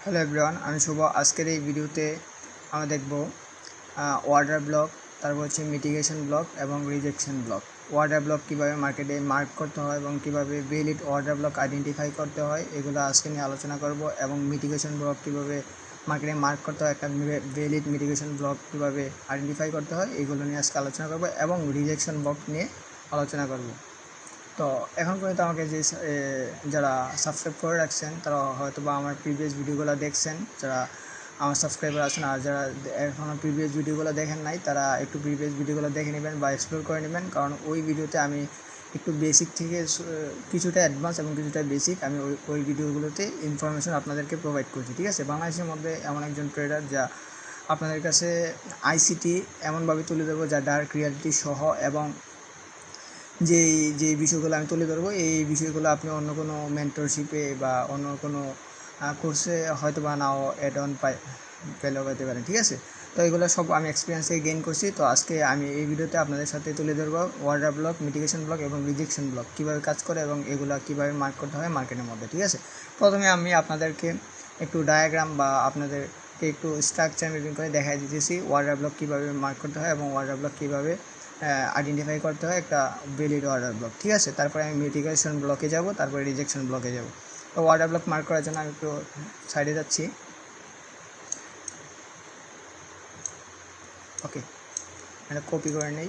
Hello everyone, আমি শুভ। আজকের এই ভিডিওতে আমরা দেখব অর্ডার ব্লক, তারপর হচ্ছে মিটিগেশন ব্লক এবং রিজেকশন ব্লক। অর্ডার ব্লক কীভাবে মার্কেটে মার্ক করতে হয় এবং কীভাবে ভ্যালিড অর্ডার ব্লক আইডেন্টিফাই করতে হয় এগুলো আজকে নিয়ে আলোচনা করব। এবং মিটিগেশন ব্লক কীভাবে মার্কেটে মার্ক করতে হয়, একটা ভ্যালিড মিটিগেশন ব্লক কীভাবে আইডেন্টিফাই করতে হয় এগুলো নিয়ে আজকে আলোচনা করব এবং রিজেকশন ব্লক নিয়ে আলোচনা করব। তো এখন পর্যন্ত আমাকে যারা সাবস্ক্রাইব করে রাখছেন তারা হয়তো বা আমার প্রিভিয়াস ভিডিওগুলো দেখছেন, যারা আমার সাবস্ক্রাইবার আছেন। আর যারা এখনও প্রিভিয়াস ভিডিওগুলো দেখেন নাই তারা একটু প্রিভিয়াস ভিডিওগুলো দেখে নেবেন বা এক্সপ্লোর করে নেবেন, কারণ ওই ভিডিওতে আমি একটু বেসিক থেকে কিছুটা অ্যাডভান্স এবং কিছুটা বেসিক আমি ওই ভিডিওগুলোতে ইনফরমেশন আপনাদেরকে প্রোভাইড করছি। ঠিক আছে, বাংলাদেশের মধ্যে এমন একজন ট্রেডার যা আপনাদের কাছে আইসিটি এমনভাবে তুলে দেবো যা ডার্ক রিয়ালিটি সহ, এবং যেই বিষয়গুলো আমি তুলে ধরবো এই বিষয়গুলো আপনি অন্য কোনো মেন্টরশিপে বা অন্য কোনো কোর্সে হয়তো বা নাও অ্যাড অন পেলেও পেতে পারেন। ঠিক আছে, তো এগুলো সব আমি এক্সপিরিয়েন্স থেকে গেইন করছি। তো আজকে আমি এই ভিডিওতে আপনাদের সাথে তুলে ধরবো অর্ডার ব্লক, মিটিগেশন ব্লক এবং রিজেকশন ব্লক কীভাবে কাজ করে এবং এগুলো কীভাবে মার্ক করতে হয় মার্কেটের মধ্যে। ঠিক আছে, প্রথমে আমি আপনাদেরকে একটু ডায়াগ্রাম বা আপনাদেরকে একটু স্ট্রাকচার মেপিং করে দেখাই দিতেছি অর্ডার ব্লক কীভাবে মার্ক করতে হয় এবং অর্ডার ব্লক কীভাবে আইডেন্টিফাই করতে হয় একটা ভ্যালিড অর্ডার ব্লক। ঠিক আছে, তারপরে আমি মিটিগেশন ব্লকে যাব, তারপরে রিজেকশন ব্লকে যাব। তো অর্ডার ব্লক মার্ক করার জন্য আমি একটু সাইডে যাচ্ছি। ওকে, এটা কপি করে নেই।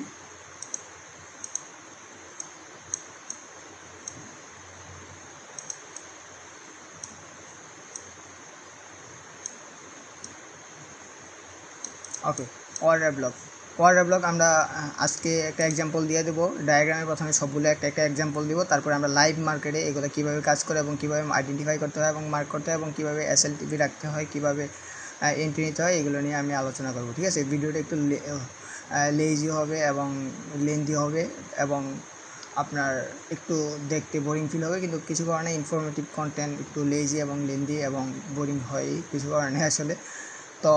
ওকে, অর্ডার ব্লক আমরা আজকে একটা এক্সাম্পল দিয়ে দেবো। ডায়াগ্রামের প্রথমে সবগুলো একটা এক্সাম্পল দিব, তারপরে আমরা লাইভ মার্কেটে এগুলো কীভাবে কাজ করে এবং কীভাবে আইডেন্টিফাই করতে হয় এবং মার্ক করতে হয় এবং কীভাবে এসএলটিপি রাখতে হয়, কীভাবে এন্ট্রি নিতে হয় এগুলো নিয়ে আমি আলোচনা করব। ঠিক আছে, ভিডিওটা একটু লেজি হবে এবং লেন্দি হবে এবং আপনার একটু দেখতে বোরিং ফিল হবে, কিন্তু কিছু কারণে ইনফরমেটিভ কন্টেন্ট একটু লেজি এবং লেন্দি এবং বোরিং হয় কিছু কারণে আসলে। তো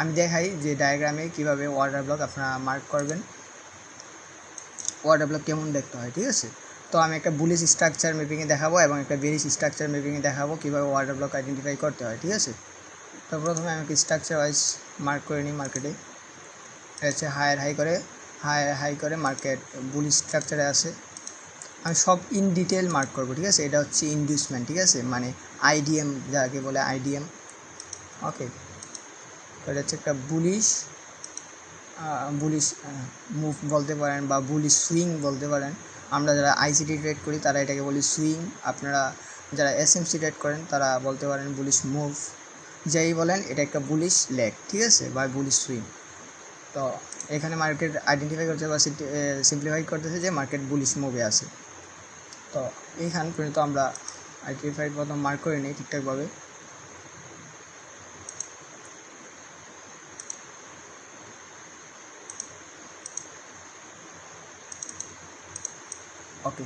আমি দেখাই যে ডায়াগ্রামে কীভাবে অর্ডার ব্লক আপনারা মার্ক করবেন, অর্ডার ব্লক কেমন দেখতে হয়। ঠিক আছে, তো আমি একটা বুলিশ স্ট্রাকচার মেপিংয়ে দেখাবো এবং একটা বেরিশ স্ট্রাকচার মেপিংয়ে দেখাবো কীভাবে অর্ডার ব্লক আইডেন্টিফাই করতে হয়। ঠিক আছে, তো প্রথমে আমি স্ট্রাকচার ওয়াইজ মার্ক করে নিই। মার্কেটে হচ্ছে হাই করে মার্কেট বুলিশ স্ট্রাকচারে আছে। আমি সব ইন ডিটেল মার্ক করবো। ঠিক আছে, এটা হচ্ছে ইনডিউসমেন্ট। ঠিক আছে, মানে আইডিএম যাকে বলে আইডিএম। ওকে, তো এটা হচ্ছে একটা বুলিশ মুভ বলতে পারেন বা বুলিশ সুইং বলতে পারেন। আমরা যারা আইসিটি ট্রেড করি তারা এটাকে বলি সুইং, আপনারা যারা এসএমসি ট্রেড করেন তারা বলতে পারেন বুলিশ মুভ, যেই বলেন এটা একটা বুলিশ লেগ। ঠিক আছে, বা বুলিশ সুইং। তো এখানে মার্কেট আইডেন্টিফাই করতে বা সিম্পলিফাই করতেছে যে মার্কেট বুলিশ মুভে আছে। তো এইখান পর্যন্ত আমরা আইডেন্টিফাই প্রথম মার্ক করে নিই ঠিকঠাকভাবে। ওকে,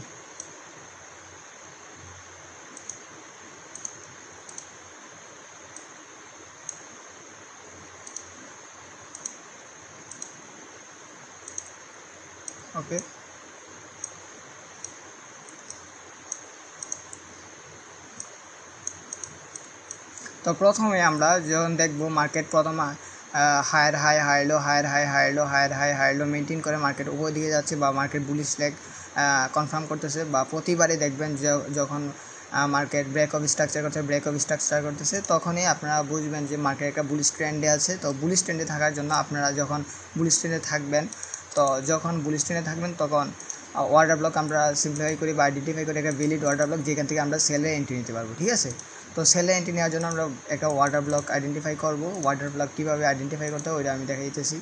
ওকে, তো প্রথমে আমরা যখন দেখব মার্কেট প্রথম higher high হাইলো, higher high হাইলো, higher high হাইলো maintain করে মার্কেট উপর দিকে যাচ্ছে বা মার্কেট বুলিশ লেগ কনফার্ম করতেছে, বা প্রতিবারই দেখবেন যখন মার্কেট ব্রেক অফ স্ট্রাকচার করতেছে তখনই আপনারা বুঝবেন যে মার্কেট একটা বুলিশ ট্রেন্ডে আছে। তো বুলিশ ট্রেন্ডে থাকার জন্য আপনারা যখন বুলিশ ট্রেন্ডে থাকবেন তখন অর্ডার ব্লক আমরা সিম্পলিফাই করি বা আইডেন্টিফাই করি একটা ভ্যালিড অর্ডার ব্লক, যেখান থেকে আমরা সেলে এন্ট্রি নিতে পারবো। ঠিক আছে, তো সেলে এন্ট্রি নেওয়ার জন্য আমরা একটা অর্ডার ব্লক আইডেন্টিফাই করব। অর্ডার ব্লক কীভাবে আইডেন্টিফাই করতে হয় ওইটা আমি দেখাই দিতেছি।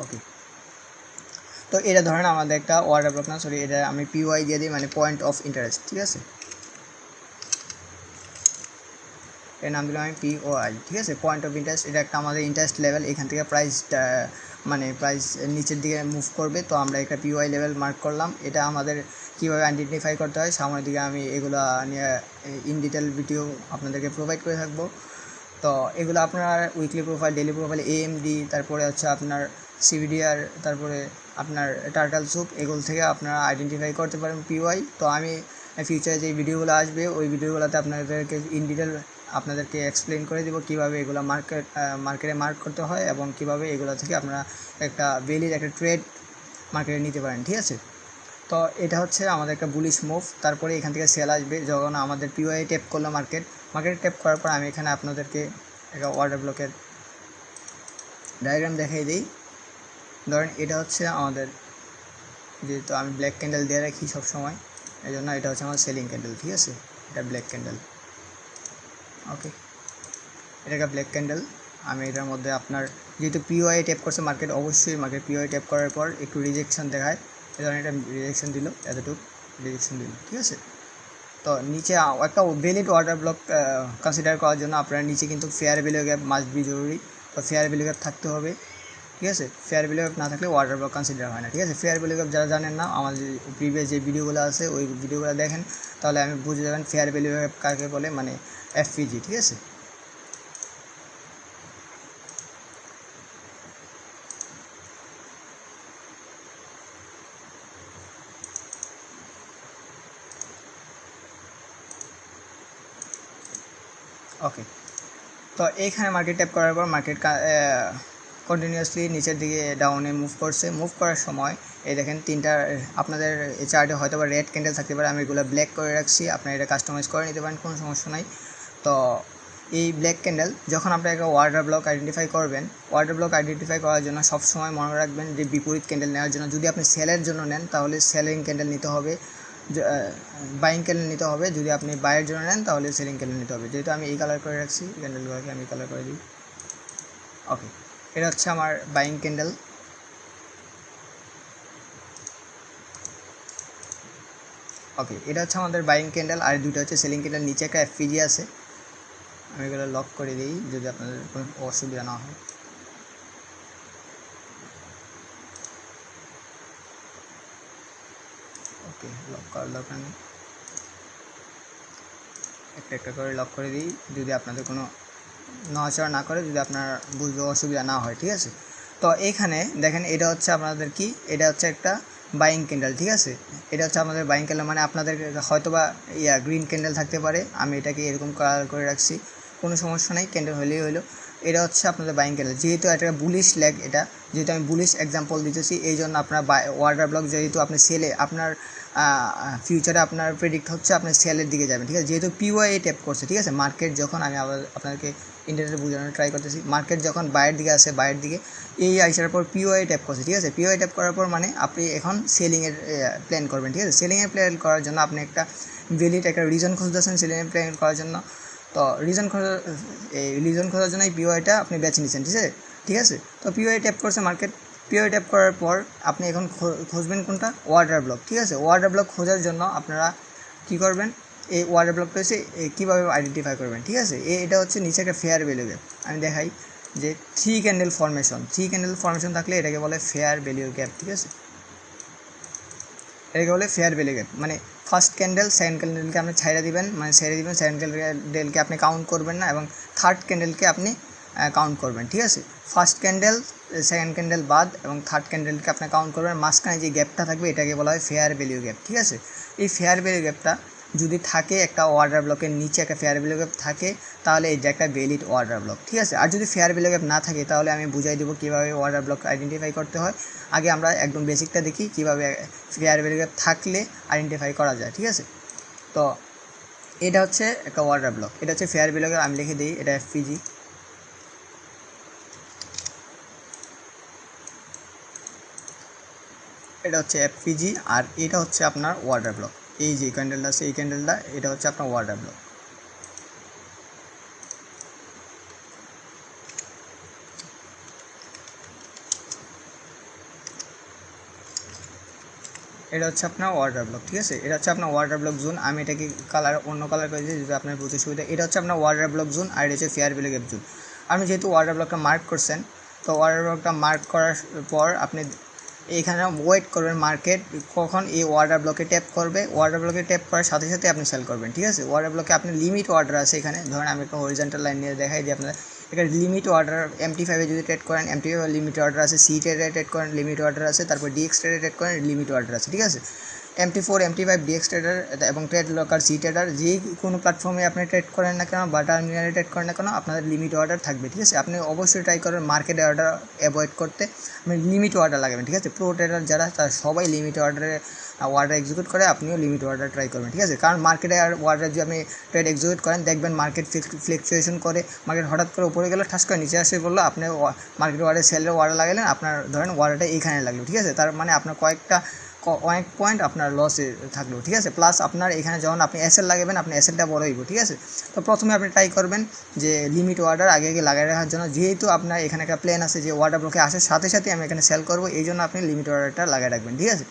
ওকে, তো এটা ধরেন আমাদের একটা অর্ডার ব্লক, না সরি, এটা আমি পিওয়াই দিয়ে দিই, মানে পয়েন্ট অফ ইন্টারেস্ট। ঠিক আছে, এর নাম দিলাম আমি পিওআই। ঠিক আছে, পয়েন্ট অফ ইন্টারেস্ট, এটা একটা আমাদের ইন্টারেস্ট লেভেল, এখান থেকে প্রাইস নিচের দিকে মুভ করবে। তো আমরা একটা পিওআই লেভেল মার্ক করলাম। এটা আমাদের কীভাবে আইডেন্টিফাই করতে হয় সামনের দিকে আমি এগুলো নিয়ে ইন ডিটেল ভিডিও আপনাদেরকে প্রোভাইড করে থাকবো। তো এগুলো আপনার weekly profile, daily profile, AMD, তারপরে হচ্ছে আপনার সিভিডিআর, তারপরে আপনার টার্টাল সুপ, এগুলো থেকে আপনারা আইডেন্টিফাই করতে পারেন পিওআই। তো আমি ফিউচারে যে ভিডিওগুলো আসবে ওই ভিডিওগুলোতে আপনাদেরকে ইন ডিটেল আপনাদেরকে এক্সপ্লেন করে দেবো কীভাবে এগুলো মার্কেটে মার্ক করতে হয় এবং কীভাবে এগুলো থেকে আপনারা একটা ভ্যালিড একটা ট্রেড মার্কেটে নিতে পারেন, ঠিক আছে। তো এটা হচ্ছে আমাদের একটা বুলিশ মুভ। তারপরে এখান থেকে সেল আসবে যখন আমাদের পিওআই ট্যাপ করলো মার্কেট ট্যাপ করার পর আমি এখানে আপনাদেরকে একটা অর্ডার ব্লকের ডায়াগ্রাম দেখাই দিই। ধরেন এটা হচ্ছে আমাদের, যেহেতু আমি ব্ল্যাক ক্যান্ডেল দিয়ে রাখি সবসময়, এই জন্য এটা হচ্ছে আমার সেলিং ক্যান্ডেল, ঠিক আছে। এটা ব্ল্যাক ক্যান্ডেল, ওকে, এটা একটা ব্ল্যাক ক্যান্ডেল। আমি এটার মধ্যে আপনার যেহেতু পিওআই ট্যাপ করছে মার্কেট, অবশ্যই মার্কেট পিওআই ট্যাপ করার পর একটু রিজেকশন দেখায়, এই ধরনের এটা রিজেকশন দিল, এতটুকু রিজেকশন দিল, ঠিক আছে। তো নিচে একটা ভ্যালিড অর্ডার ব্লক কনসিডার করার জন্য আপনার নিচে কিন্তু fair value gap must be জরুরি। তো ফেয়ার ভ্যালু গ্যাপ থাকতে হবে, ঠিক আছে। ফেয়ার ভ্যালু গ্যাপ না থাকলে অর্ডার ব্লক কনসিডার হয় না, ঠিক আছে। ফেয়ার ভ্যালু গ্যাপ যারা জানেন না, আমার যে প্রিভিয়াস যে ভিডিওগুলো আছে ওই ভিডিওগুলো দেখেন, তাহলে আমি বুঝে যাবেন ফেয়ার ভ্যালু গ্যাপ কাকে বলে, মানে এফপিজি, ঠিক আছে। ওকে, তো এইখানে মার্কেট ট্যাপ করার পর মার্কেট কন্টিনিউয়াসলি নিচের দিকে ডাউনে মুভ করছে। মুভ করার সময় এই দেখেন তিনটা, আপনাদের এই চার্টে হয়তো বা রেড ক্যান্ডেল থাকতে পারে, আমি এগুলো ব্ল্যাক করে রাখছি, আপনারা এটা কাস্টমাইজ করে নিতে পারেন, কোনো সমস্যা নাই। তো এই ব্ল্যাক ক্যান্ডেল যখন আপনারা একটা অর্ডার ব্লক আইডেন্টিফাই করবেন, অর্ডার ব্লক আইডেন্টিফাই করার জন্য সবসময় মনে রাখবেন যে বিপরীত ক্যান্ডেল নেওয়ার জন্য, যদি আপনি সেলের জন্য নেন তাহলে সেলিং ক্যান্ডেল নিতে হবে, বাইং ক্যান্ডেল নিতে হবে। যদি আপনি বাইয়ের জন্য নেন তাহলে সেলিং ক্যান্ডেল নিতে হবে। যেহেতু আমি এই কালার করে রাখছি ক্যান্ডেলগুলোকে, আমি কালার করে দিই। ওকে, এটা হচ্ছে আমার বাইং ক্যান্ডেল। ওকে, এটা হচ্ছে আমাদের বাইং ক্যান্ডেল, আর দুটো হচ্ছে সেলিং ক্যান্ডেল। নিচে একটা এফপিজি আছে, আমি এগুলো লক করে দিই যদি আপনাদের কোনো অসুবিধা না হয়। ওকে, লক করার দরকার নেই, একটা একটা করে লক করে দিই যদি আপনাদের কোনো নড়াচড়া না করে, যদি আপনার বুঝতে অসুবিধা না হয়, ঠিক আছে। তো এইখানে দেখেন এটা হচ্ছে আপনাদের কি, এটা হচ্ছে একটা বাইং ক্যান্ডেল, ঠিক আছে। এটা হচ্ছে আমাদের বাইং ক্যান্ডেল, মানে আপনাদের হয়তো বা গ্রিন ক্যান্ডেল থাকতে পারে, আমি এটাকে এরকম কালার করে রাখছি, কোনো সমস্যা নেই, ক্যান্ডেল হলেই হলো। এটা হচ্ছে আপনাদের বাইং ক্যান্ডেল, যেহেতু একটা বুলিশ লেগ, এটা যেহেতু আমি বুলিশ এক্সাম্পল দিতেছি এই জন্য আপনার অর্ডার ব্লক, যেহেতু আপনি সেলে আপনার ফিউচারে আপনার প্রেডিক্ট হচ্ছে আপনি সেলের দিকে যাবেন, ঠিক আছে। যেহেতু পিওআই ট্যাপ করছে, ঠিক আছে, মার্কেট যখন, আমি আবার আপনাদেরকে ইন্টারনেটে বোঝানোর ট্রাই করতেছি, মার্কেট যখন বাইরের দিকে আসে, বাইরের দিকে এই আসার পর পিওআই ট্যাপ করছে, ঠিক আছে। পিওআই ট্যাপ করার পর মানে আপনি এখন সেলিংয়ের প্ল্যান করবেন, ঠিক আছে। সেলিংয়ের প্ল্যান করার জন্য আপনি একটা ভ্যালিড একটা রিজন খুঁজতেছেন সেলিংয়ের প্ল্যান করার জন্য। তো রিজন খোঁজার জন্য এই পিওআইটা আপনি বেছে নিচ্ছেন, ঠিক আছে, ঠিক আছে। তো পিওআই ট্যাপ করছে মার্কেট, পিওআই ট্যাপ করার পর আপনি এখন খুঁজবেন কোনটা, অর্ডার ব্লক, ঠিক আছে। অর্ডার ব্লক খোঁজার জন্য আপনারা কী করবেন, এই অর্ডার ব্লকটা হচ্ছে কীভাবে আইডেন্টিফাই করবেন, ঠিক আছে। এটা হচ্ছে নিচে একটা ফেয়ার ভ্যালু গ্যাপ, আমি দেখাই যে থ্রি ক্যান্ডেল ফর্মেশন থাকলে এটাকে বলে ফেয়ার ভ্যালু গ্যাপ, ঠিক আছে। এটাকে বলে ফেয়ার ভ্যালু গ্যাপ, মানে ফার্স্ট ক্যান্ডেল সেকেন্ড ক্যান্ডেলকে আপনি ছেড়ে দিবেন, মানে ছেড়ে দিবেন, সেকেন্ড ক্যান্ডেলকে আপনি কাউন্ট করবেন না, এবং থার্ড ক্যান্ডেলকে আপনি কাউন্ট করবেন, ঠিক আছে। ফার্স্ট ক্যান্ডেল সেকেন্ড ক্যান্ডেল বাদ এবং থার্ড ক্যান্ডেলকে আপনি কাউন্ট করবেন, মাঝখানে যে গ্যাপটা থাকবে এটাকে বলা হয় ফেয়ার ভ্যালু গ্যাপ, ঠিক আছে। এই ফেয়ার ভ্যালু গ্যাপটা যদি থাকে, একটা অর্ডার ব্লকের নিচে একটা ফেয়ার ভ্যালু গ্যাপ থাকে, তাহলে এটা একটা ভ্যালিড অর্ডার ব্লক, ঠিক আছে। আর যদি ফেয়ার ভ্যালু গ্যাপ না থাকে তাহলে আমি বুঝাই দেবো কীভাবে অর্ডার ব্লক আইডেন্টিফাই করতে হয়। আগে আমরা একদম বেসিকটা দেখি কীভাবে ফেয়ার ভ্যালু গ্যাপ থাকলে আইডেন্টিফাই করা যায়, ঠিক আছে। তো এটা হচ্ছে একটা অর্ডার ব্লক, এটা হচ্ছে ফেয়ার ভ্যালু গ্যাপ, আমি লিখে দিই এটা এফপিজি। এটা হচ্ছে এফপিজি, আর এটা হচ্ছে আপনার অর্ডার ব্লক। এই যে ক্যান্ডেলটা আছে, এই ক্যান্ডেলটা, এটা হচ্ছে আপনার অর্ডার ব্লক। এটা হচ্ছে আপনার অর্ডার ব্লক, ঠিক আছে। এটা হচ্ছে আপনার অর্ডার ব্লক জোন, আমি এটাকে অন্য কালার করে দিই যদি আপনার বুঝতে সুবিধা। এটা হচ্ছে আপনার অর্ডার ব্লক জোন, আর এটা হচ্ছে ফেয়ার ভ্যালু গ্যাপ জোন। আপনি যেহেতু অর্ডার ব্লকটা মার্ক করছেন, তো অর্ডার ব্লকটা মার্ক করার পর আপনি এইখানে ওয়েট করবেন মার্কেট কখন এই অর্ডার ব্লকে ট্যাপ করবে। অর্ডার ব্লকে ট্যাপ করার সাথে সাথে আপনি সেল করবেন, ঠিক আছে। অর্ডার ব্লকে আপনি লিমিট অর্ডার আছে এখানে, ধরেন আমি একটা হরিজন্টাল লাইন নিয়ে দেখাই দিই আপনাদের। এখানে লিমিট অর্ডার MT5 যদি ট্রেড করেন MT5 লিমিট অর্ডার আছে, সি ট্রেডে ট্রেড করেন লিমিট অর্ডার আছে, তারপর DX ট্রেডে ট্রেড করেন লিমিট অর্ডার আছে, ঠিক আছে। MT4 MT5 DX ট্রেডার এবং ট্রেড লকার সি ট্রেডার যে কোনো প্ল্যাটফর্মে আপনি ট্রেড করেন না কেন বা টার্মিনালে ট্রেড করেন না কেন আপনাদের লিমিট অর্ডার থাকবে, ঠিক আছে। আপনি অবশ্যই ট্রাই করবেন মার্কেটে অর্ডার অ্যাভয়েড করতে, আপনি লিমিট অর্ডার লাগাবেন, ঠিক আছে। প্রো ট্রেডার যারা তারা সবাই লিমিট অর্ডারে অর্ডার এক্সিকিউট করে, আপনিও লিমিট অর্ডার ট্রাই করবেন, ঠিক আছে। কারণ মার্কেটে আর অর্ডার যদি আপনি ট্রেড এক্সিকিউট করেন দেখবেন মার্কেট ফ্লেকচুয়েশন করে, মার্কেট হঠাৎ করে উপরে গেলো ঠাস করে নিচে আসে বললো, আপনি মার্কেট অর্ডার সেলের অর্ডার লাগালেন, আপনার ধরেন অর্ডারটা এইখানে লাগলো, ঠিক আছে। তার মানে আপনার অনেক পয়েন্ট আপনার লসে থাকলো, ঠিক আছে। প্লাস আপনার এখানে যখন আপনি এসএল লাগাবেন আপনার এসএলটা বড় হইব, ঠিক আছে। তো প্রথমে আপনি ট্রাই করবেন যে লিমিট অর্ডার আগে লাগিয়ে রাখার জন্য, যেহেতু আপনার এখানে একটা প্ল্যান আছে যে অর্ডার ব্লকে আসার সাথে সাথে আমি এখানে সেল করবো, এই জন্য আপনি লিমিট অর্ডারটা লাগিয়ে রাখবেন, ঠিক আছে।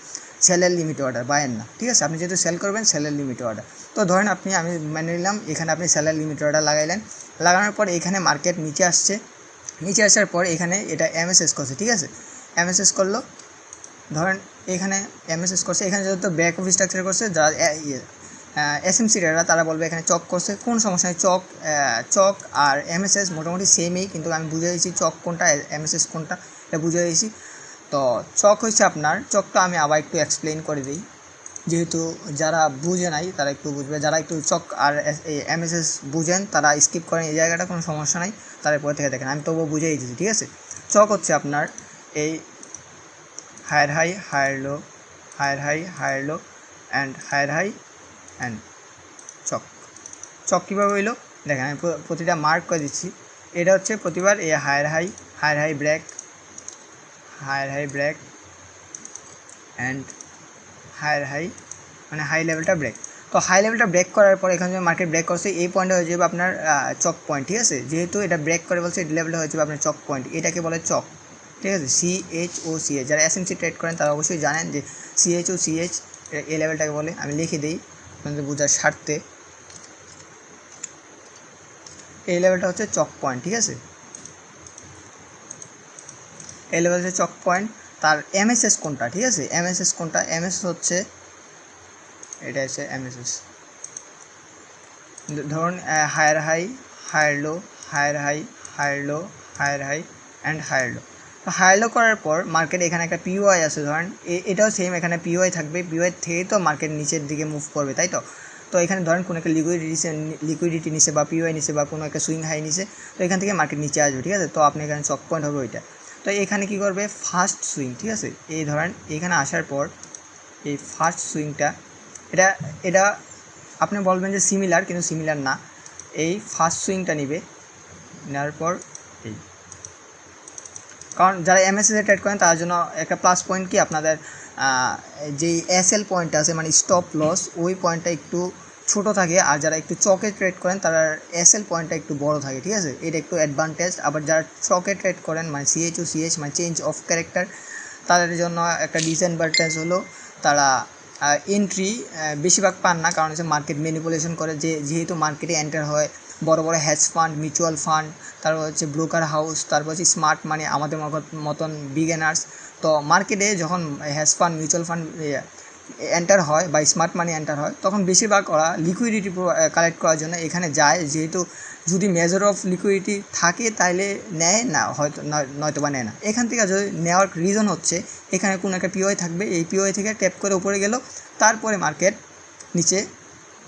সেলের লিমিট অর্ডার বায়ের না, ঠিক আছে। আপনি যেহেতু সেল করবেন সেলের লিমিট অর্ডার, তো ধরেন আমি মেনে নিলাম এখানে আপনি সেলের লিমিট অর্ডার লাগাইলেন, লাগানোর পর এখানে মার্কেট নিচে আসছে, নিচে আসার পর এখানে এটা এমএসএস করছে, ঠিক আছে। এমএসএস করলো, ধরেন এখানে এমএসএস করছে, এখানে যেহেতু ব্যাক অফ স্ট্রাকচার করছে, যারা এসএমসি ট্রেডাররা তারা বলবে এখানে চক করছে, কোন সমস্যা নেই। চক আর এমএসএস মোটামুটি সেমই, কিন্তু আমি বুঝে দিয়েছি চক কোনটা এমএসএস কোনটা এটা বুঝে দিয়েছি। তো চক হচ্ছে আপনার, চকটা আমি আবার একটু এক্সপ্লেন করে দিই, যেহেতু যারা বুঝে নাই তারা একটু বুঝবে, যারা একটু চক আর এমএসএস বুঝেন তারা স্কিপ করেন এই জায়গাটা, কোনো সমস্যা নাই, তারা পরে থেকে দেখেন, আমি তবুও বুঝেই দিচ্ছি, ঠিক আছে। চক হচ্ছে আপনার এই higher high higher low, higher high higher low and higher high and chalk. Chalk কীভাবে হইলো দেখেন, আমি প্রতিটা মার্ক করে দিচ্ছি। এটা হচ্ছে প্রতিবার এই higher high break, higher high break and higher high, মানে হাই লেভেলটা ব্রেক। তো হাই লেভেলটা ব্রেক করার পর এখানে যে মার্কেট ব্রেক করছে এই পয়েন্টে হয়ে যাবে আপনার চক পয়েন্ট, ঠিক আছে। যেহেতু এটা ব্রেক করে বলছে এই লেভেলটা হয়ে যাবে আপনার চক পয়েন্ট, এটাকে বলে চক, ঠিক আছে। CHOCH, যারা এসএমসি ট্রেড করেন তারা অবশ্যই জানেন যে CHOCH এই লেভেলটাকে বলে। আমি লিখে দিই আপনাদের বোঝার স্বার্থে, এই লেভেলটা হচ্ছে চক পয়েন্ট, ঠিক আছে। এই লেভেল হচ্ছে চক পয়েন্ট। তার এমএসএস কোনটা, ঠিক আছে, এমএসএস কোনটা, এমএসএস হচ্ছে এটা হচ্ছে এমএসএস। ধরুন higher high higher low, higher high higher low, higher high and higher low. তো হায়ার লো করার পর মার্কেট এখানে একটা পিওআই আছে, ধরেন এটাও সেম, এখানে পিওআই থাকবে, পিওআই থেকেই তো মার্কেট নিচের দিকে মুভ করবে, তাই তো। তো এখানে ধরেন কোনো একটা লিকুইডিটি নিছে বা পিওআই নিছে বা কোনো একটা সুইং হাই নিছে, তো এখান থেকে মার্কেট নিচে আসবে, ঠিক আছে। তো আপনি এখানে চক পয়েন্ট হবে ওইটা। তো এখানে কী করবে ফার্স্ট সুইং, ঠিক আছে। এই ধরেন এখানে আসার পর এই ফার্স্ট সুইংটা, এটা আপনি বলবেন যে সিমিলার, কিন্তু সিমিলার না। এই ফার্স্ট সুইংটা নিবে, নেওয়ার পর এই, কারণ যারা এমএসএসে ট্রেড করেন তার জন্য একটা প্লাস পয়েন্ট কি আপনাদের যেই এসএল পয়েন্ট আছে মানে স্টপ লস, ওই পয়েন্টটা একটু ছোট থাকে, আর যারা একটু চকে ট্রেড করেন তারা এসএল পয়েন্টটা একটু বড় থাকে, ঠিক আছে। এটা একটু অ্যাডভান্টেজ। আবার যারা চকে ট্রেড করেন মানে CHOCH মানে চেঞ্জ অফ ক্যারেক্টার, তাদের জন্য একটা ডিসঅ্যাডভান্টেজ হলো তারা এন্ট্রি বেশিরভাগ পান না, কারণ হচ্ছে মার্কেট ম্যানিপুলেশন করে, যেহেতু মার্কেটে এন্টার হয় বড় বড় হ্যাজ ফান্ড, মিউচুয়াল ফান্ড, তারপর হচ্ছে ব্রোকার হাউস, তারপর হচ্ছে স্মার্ট মানি, আমাদের মতন বিগিনার্স। তো মার্কেটে যখন has fund, mutual fund enter হয় বা স্মার্ট মানি এন্টার হয়, তখন বেশিরভাগ ওরা লিকুইডিটি কালেক্ট করার জন্য এখানে যায়, যেহেতু যদি মেজর অফ লিকুইডিটি থাকে তাহলে নেয় না, হয়তো নয়তো বা নেয় না। এখান থেকে যদি নেওয়ার রিজন হচ্ছে এখানে কোনো একটা পিওআই থাকবে, এই পিওআই থেকে ট্যাপ করে উপরে গেল, তারপরে মার্কেট নিচে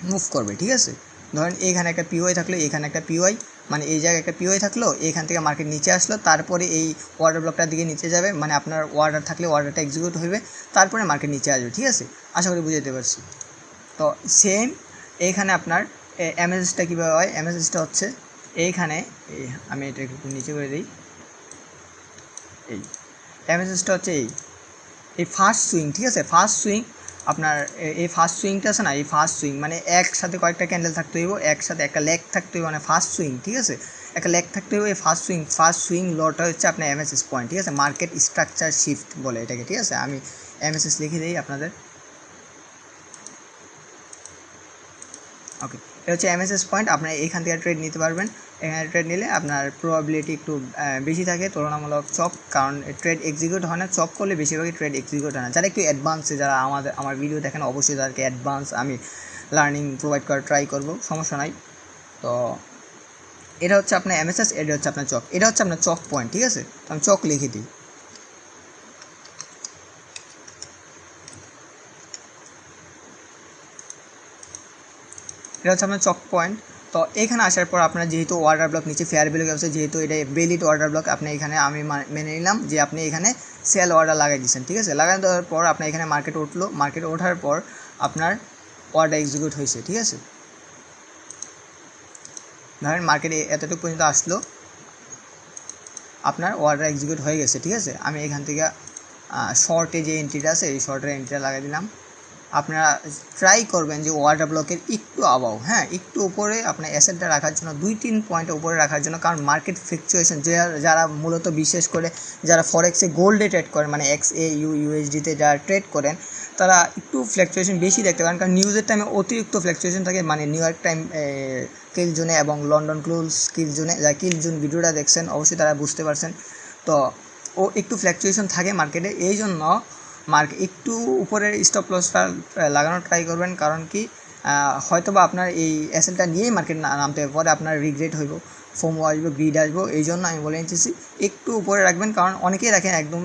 মুভ করবে, ঠিক আছে। ধরেন এখানে একটা পিওআই থাকলো, এখানে একটা পিওআই, মানে এই জায়গায় একটা পিওআই থাকলো, এখান থেকে মার্কেট নিচে আসলো, তারপরে এই অর্ডার ব্লকটার দিকে নিচে যাবে, মানে আপনার অর্ডার থাকলে অর্ডারটা এক্সিকিউট হবে, তারপরে মার্কেট নিচে আসবে, ঠিক আছে। আশা করি বুঝতে পারছি। তো সেম এইখানে আপনার এমএসএসটা কীভাবে হয়, এমএসএসটা হচ্ছে এইখানে, আমি এটা একটু নিচে করে দিই, এই এমএসএসটা হচ্ছে এই ফার্স্ট সুইং, ঠিক আছে। ফার্স্ট সুইং আপনার এই ফার্স্ট সুইংটা আছে না, এই ফার্স্ট সুইং মানে একসাথে কয়েকটা ক্যান্ডেল থাকতে হইব, একসাথে একটা লেগ থাকতে হইব, মানে ফার্স্ট সুইং, ঠিক আছে, একটা লেগ থাকতে হইব। এই ফার্স্ট সুইং লটা হচ্ছে আপনার এমএসএস পয়েন্ট, ঠিক আছে। মার্কেট স্ট্রাকচার শিফট বলে এটাকে, ঠিক আছে। আমি এমএসএস লিখে দিই আপনাদের, ওকে। এটা হচ্ছে এমএসএস পয়েন্ট, আপনার এখান থেকে ট্রেড নিতে পারবেন। এখানে ট্রেড নিলে আপনার প্রবাবিলিটি একটু বেশি থাকে তুলনামূলক চক, কারণ ট্রেড এক্সিকিউট হয় না, চক করলে বেশিরভাগই ট্রেড এক্সিকিউট হয় না। যারা একটু অ্যাডভান্সে, যারা আমার ভিডিও দেখেন অবশ্যই তাদেরকে অ্যাডভান্স আমি লার্নিং প্রোভাইড করার ট্রাই করব, সমস্যা নাই। তো এটা হচ্ছে আপনার এমএসএস, এটা হচ্ছে আপনার চক, এটা হচ্ছে আপনার চক পয়েন্ট, ঠিক আছে। তো আমি চক লিখে দিই, এটা হচ্ছে আপনার চক পয়েন্ট। তো এখানে আসার পর আপনার যেহেতু অর্ডার ব্লক নিচে ফেয়ার ভ্যালু আছে, যেহেতু এটা বেলিড অর্ডার ব্লক, আপনি এখানে আমি মেনে নিলাম যে আপনি এখানে সেল অর্ডার লাগাই দিচ্ছেন, ঠিক আছে। লাগাই দেওয়ার পর আপনার এখানে মার্কেট উঠলো, মার্কেট ওঠার পর আপনার অর্ডার এক্সিকিউট হয়েছে, ঠিক আছে। ধরেন মার্কেটে এতটুকু পর্যন্ত আসলো, আপনার অর্ডার এক্সিকিউট হয়ে গেছে, ঠিক আছে। আমি এখান থেকে শর্টে যে এন্ট্রিটা আছে এই শর্টের এন্ট্রিটা লাগাই দিলাম। আপনারা ট্রাই করবেন যে অর্ডার ব্লকের একটু আবাও, হ্যাঁ একটু উপরে আপনার অ্যাসেটটা রাখার জন্য, 2-3 পয়েন্ট উপরে রাখার জন্য। কারণ মার্কেট ফ্লুকচুয়েশন যারা মূলত বিশেষ করে যারা ফরেক্সে গোল্ডে ট্রেড করেন, মানে XAU USDতে যারা ট্রেড করেন, তারা একটু ফ্লুকচুয়েশন বেশি দেখতে পারেন। কারণ নিউজের টাইমে অতিরিক্ত ফ্লুকচুয়েশন থাকে, মানে নিউ ইয়র্ক টাইম কিল জোনে এবং লন্ডন ক্লোজ কিল জোনে, যারা কিল জোন ভিডিওটা দেখছেন অবশ্যই তারা বুঝতে পারছেন। তো ও একটু ফ্লুকচুয়েশন থাকে মার্কেটে, এই জন্য মার্কেট একটু উপরের স্টপ লসটা লাগানোর ট্রাই করবেন। কারণ কি হয়তো বা আপনার এই অ্যাসেটটা নিয়েই মার্কেট নামতে পরে আপনার রিগ্রেট হইব, ফোমো আসবো, গ্রিড আসবো। এই জন্য আমি বলে নিতেছি একটু উপরে রাখবেন। কারণ অনেকেই রাখেন একদম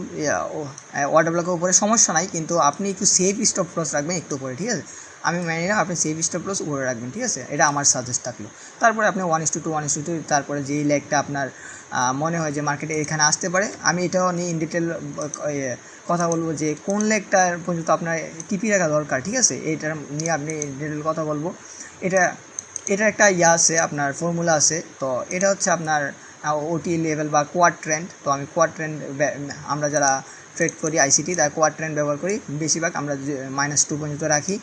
অর্ডার ব্লকের উপরে, সমস্যা নাই, কিন্তু আপনি একটু সেফ স্টপ লস রাখবেন একটু উপরে, ঠিক আছে। আমি মেনে নিলাম আপনি সেফ স্টপ লস উপরে রাখবেন, ঠিক আছে। এটা আমার সাজেস্ট থাকলো। তারপরে আপনি 1:2 1:2, তারপরে যেই লেগটা আপনার মনে হয় যে মার্কেটে এখানে আসতে পারে, আমি এটাও নিয়ে ইন ডিটেল কথা বলবো যে কোন লেগটার পর্যন্ত আপনার টিপি রাখা দরকার, ঠিক আছে। এইটার নিয়ে আপনি ডিটেল কথা বলবো। এটা একটা আছে, আপনার ফর্মুলা আছে। তো এটা হচ্ছে আপনার ওটি লেভেল বা কোয়াড ট্রেন্ড। তো আমি কোয়াড ট্রেন্ড, আমরা যারা ট্রেড করি আইসিটি তার কোয়াড ট্রেন্ড ব্যবহার করি বেশিরভাগ। আমরা -2 পর্যন্ত রাখি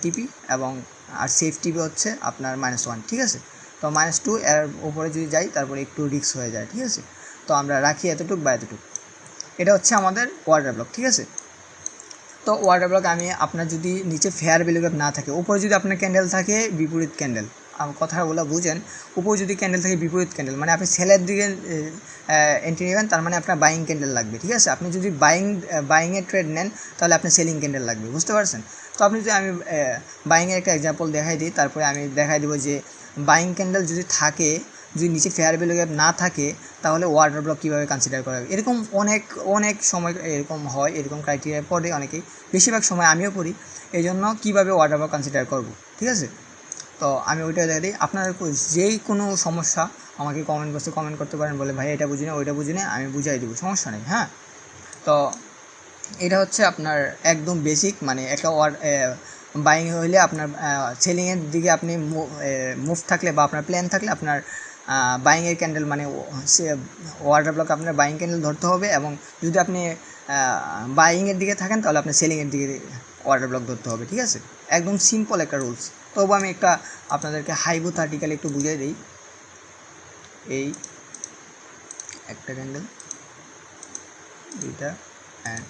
টিপি, এবং আর সেফ টিপি হচ্ছে আপনার -1, ঠিক আছে। তো -2 এর উপরে যদি যাই তারপরে একটু রিস্ক হয়ে যায়, ঠিক আছে। তো আমরা রাখি এতটুকু বা এতটুকু। এটা হচ্ছে আমাদের অর্ডার ব্লক, ঠিক আছে। তো অর্ডার ব্লক আমি আপনার যদি নিচে ফেয়ার ভ্যালু গ্যাপ না থাকে, উপরে যদি আপনার ক্যান্ডেল থাকে বিপরীত ক্যান্ডেল, কথাগুলো বুঝেন। উপরে যদি ক্যান্ডেল থাকে বিপরীত ক্যান্ডেল, মানে আপনি সেলের দিকে এন্ট্রি নেবেন, তার মানে আপনার বাইং ক্যান্ডেল লাগবে, ঠিক আছে। আপনি যদি বাইংয়ের ট্রেড নেন তাহলে আপনার সেলিং ক্যান্ডেল লাগবে, বুঝতে পারছেন। তো আপনি যদি, আমি বাইংয়ের একটা এক্সাম্পল দেখাই দিই, তারপরে আমি দেখাই দেবো যে বাইং ক্যান্ডেল যদি থাকে, যদি নিচে ফেয়ার ভ্যালু গ্যাপ না থাকে, তাহলে অর্ডার ব্লক কীভাবে কনসিডার করা হবে। এরকম অনেক সময় এরকম হয়, এরকম ক্রাইটেরিয়া পড়ে অনেকেই, বেশিরভাগ সময় আমিও পড়ি। এই জন্য কীভাবে অর্ডার ব্লক কনসিডার করবো, ঠিক আছে। তো আমি ওইটা দেখে দিই। আপনার যেই কোনো সমস্যা আমাকে কমেন্ট বক্সে কমেন্ট করতে পারেন, বলে ভাই এটা বুঝি না ওইটা বুঝি না, আমি বুঝাই দেবো, সমস্যা নেই, হ্যাঁ। তো এটা হচ্ছে আপনার একদম বেসিক, মানে একটা বাইং হইলে আপনার সেলিংয়ের দিকে আপনি মুভ থাকলে বা আপনার প্ল্যান থাকলে আপনার বাইংয়ের ক্যান্ডেল, মানে অর্ডার ব্লক আপনার বাইং ক্যান্ডেল ধরতে হবে। এবং যদি আপনি বাইংয়ের দিকে থাকেন তাহলে আপনার সেলিংয়ের দিকে অর্ডার ব্লক ধরতে হবে, ঠিক আছে। একদম সিম্পল একটা রুলস। তবু আমি একটা আপনাদেরকে হাইপোথেটিক্যালি একটু বুঝিয়ে দিই। এই একটা ক্যান্ডেল, দুইটা অ্যান্ড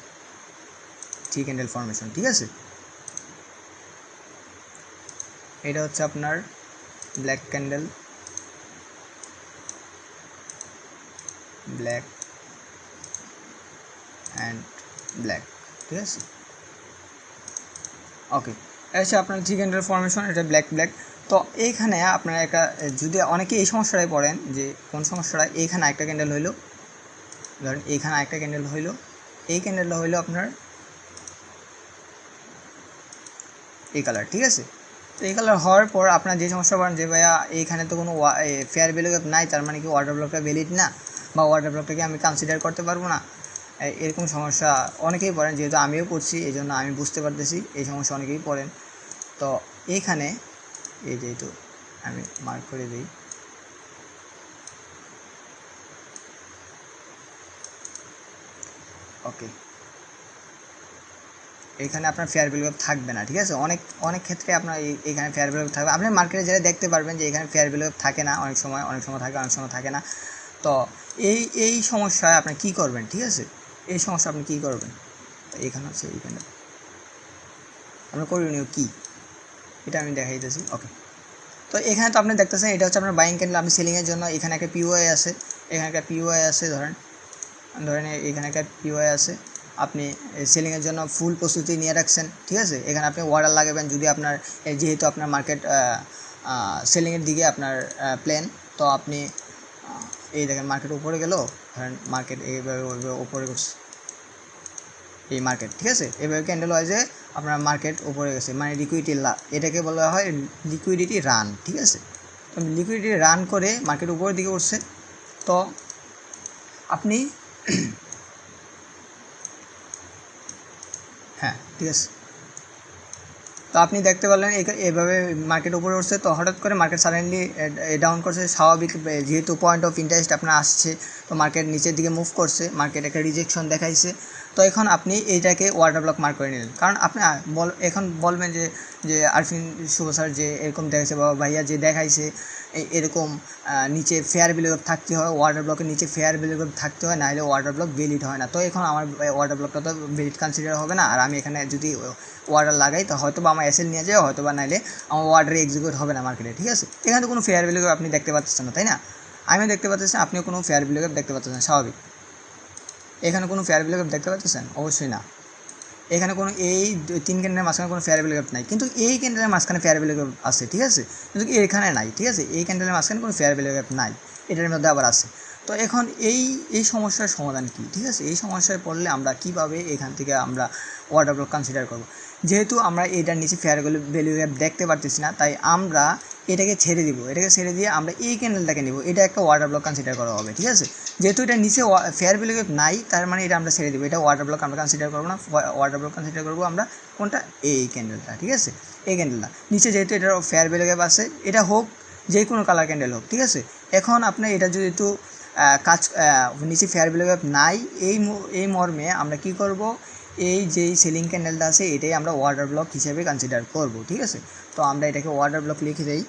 3 ক্যান্ডেল ফর্মেশন, ঠিক আছে। এটা হচ্ছে আপনার black candle, black and black, ঠিক আছে। ওকে, এটা হচ্ছে আপনার 3 ক্যান্ডেল ফর্মেশন, এটা ব্ল্যাক। তো এইখানে আপনারা একটা, যদি অনেকে এই সমস্যাটাই পড়েন যে কোন সমস্যাটা, এইখানে একটা ক্যান্ডেল হইলো, ধরেন এইখানে একটা ক্যান্ডেল হইলো, এই ক্যান্ডেলটা হইলো আপনার এই কালার, ঠিক আছে। তো এই কালার হওয়ার পর আপনার যে সমস্যা পড়েন যে ভাইয়া এইখানে তো কোনো ফেয়ার ভ্যালু গ্যাপ নাই, তার মানে কি অর্ডার ব্লকটা ভ্যালিড না, বা অর্ডার ব্লকটাকে আমি কনসিডার করতে পারবো না, এরকম সমস্যা অনেকেই পড়েন। যেহেতু আমিও পড়ছি এই জন্য আমি বুঝতে পারতেছি এই সমস্যা অনেকেই পড়েন। তো এইখানে এই যেহেতু আমি মার্ক করে দিই, ওকে, এখানে আপনার ফেয়ার ভ্যালু থাকবে না, ঠিক আছে। অনেক ক্ষেত্রে আপনার এখানে ফেয়ার ভ্যালু থাকবে। আপনি মার্কেটে যেটা দেখতে পারবেন যে এখানে ফেয়ার ভ্যালু থাকে না, অনেক সময় থাকে, অনেক সময় থাকে না। তো এই সমস্যায় আপনি কী করবেন, ঠিক আছে। এই সমস্যা আপনি কী করবেন, এখানে হচ্ছে এইখানে আপনার করণীয় কী, এটা আমি দেখাই দিতেছি। ওকে, তো এখানে তো আপনি দেখতেছেন এটা হচ্ছে আপনার বাইং ক্যান্ডেল। আপনি সেলিংয়ের জন্য এখানে একটা পিওআই আছে, এখানে একটা পিওআই আছে, ধরেন এখানে একটা পিওআই আছে। আপনি সেলিংয়ের জন্য ফুল প্রস্তুতি নিয়ে রাখছেন, ঠিক আছে। এখানে আপনি অর্ডার লাগাবেন যদি আপনার, যেহেতু আপনার মার্কেট সেলিংয়ের দিকে আপনার প্ল্যান। তো আপনি এই দেখেন মার্কেট উপরে গেল, ধরেন মার্কেট এইভাবে উপরে এই মার্কেট, ঠিক আছে। এভাবে ক্যান্ডেল হয় যে আপনার মার্কেট উপরে গেছে, মানে লিকুইডিটি এটাকে বলা হয় লিকুইডিটি রান, ঠিক আছে। তো লিকুইডিটি রান করে মার্কেট উপরের দিকে উঠছে। তো আপনি হ্যাঁ, ঠিক আছে। তো আপনি দেখতে পারলেন এভাবে মার্কেট উপরে উঠছে। তো হঠাৎ করে মার্কেট সাডেনলি ডাউন করছে, স্বাভাবিক, যেহেতু পয়েন্ট অফ ইন্টারেস্ট আপনার আসছে, তো মার্কেট নিচের দিকে মুভ করছে, মার্কেট একটা রিজেকশন দেখাইছে। তো এখন আপনি এইটাকে ওয়াটার ব্লক মার্ক করে নিলেন, কারণ আপনি এখন বলবেন যে যে আরফিন শুভ স্যার যে এরকম দেখাইছে বা ভাইয়া যে দেখাইছে এরকম নিচে ফেয়ার ভ্যালু থাকতে হয়, ওয়াটার ব্লকের নিচে ফেয়ার ভ্যালু থাকতে হয়, নাহলে ওয়াটার ব্লক ভ্যালিড হয় না। তো এখন আমার ওয়াটার ব্লকটা তো ভ্যালিড কনসিডার হবে না, আর আমি এখানে যদি ওয়ার্ডার লাগাই তো হয়তো বা আমার এসএল নিয়ে যায়, হয়তো বা নাইলে আমার ওয়ার্ডারে এক্সিকিউট হবে না মার্কেটে, ঠিক আছে। এখানে তো কোনো ফেয়ার ভ্যালু আপনি দেখতে পাচ্ছেন না, তাই না? আমিও দেখতে পাচ্ছেন, আপনিও কোনো ফেয়ার ভ্যালু দেখতে পাচ্ছেন, স্বাভাবিক। এখানে কোনো ফেয়ার ভ্যালু দেখতে পাচ্ছেন? অবশ্যই না। এখানে কোনো এই 3 ক্যান্ডেলের মাঝখানে কোনো ফেয়ার ভ্যালু নাই, কিন্তু এই ক্যান্ডেলের মাঝখানে ফেয়ার ভ্যালু আছে, ঠিক আছে, কিন্তু এখানে নাই, ঠিক আছে। এই ক্যান্ডেলের মাঝখানে কোনো ফেয়ার ভ্যালু নাই, এটার মধ্যে আবার আছে। তো এখন এই সমস্যার সমাধান কী, ঠিক আছে? এই সমস্যায় পড়লে আমরা কীভাবে এখান থেকে আমরা ওয়াটার ব্লক কনসিডার করব? যেহেতু আমরা এটার নিচে ফেয়ার ভ্যালু দেখতে পারতেছি না, তাই আমরা এটাকে ছেড়ে দিব। এটাকে ছেড়ে দিয়ে আমরা এই ক্যান্ডেলটাকে নিব, এটা একটা ওয়াটার ব্লক কনসিডার করা হবে, ঠিক আছে। যেহেতু এটা নিচে ফেয়ার ভ্যালু নাই, তার মানে এটা আমরা ছেড়ে দেবো, এটা ওয়াটার ব্লক আমরা কনসিডার করবো না। ওয়াটার ব্লক কনসিডার করবো আমরা কোনটা? এই ক্যান্ডেলটা, ঠিক আছে। এই ক্যান্ডেলটা নিচে যেহেতু এটার ফেয়ার ভ্যালু আছে, এটা হোক যে কোনো কালার ক্যান্ডেল হোক, ঠিক আছে। এখন আপনার এটা যেহেতু নিচে ফেয়ার ভ্যালু নাই, এই মর্মে আমরা কি করব, এই যেই সেলিং ক্যান্ডেলটা আছে এটাই আমরা ওয়াটার ব্লক হিসেবে কনসিডার করব, ঠিক আছে। তো আমরা এটাকে ওয়াটার ব্লক লিখে দেই।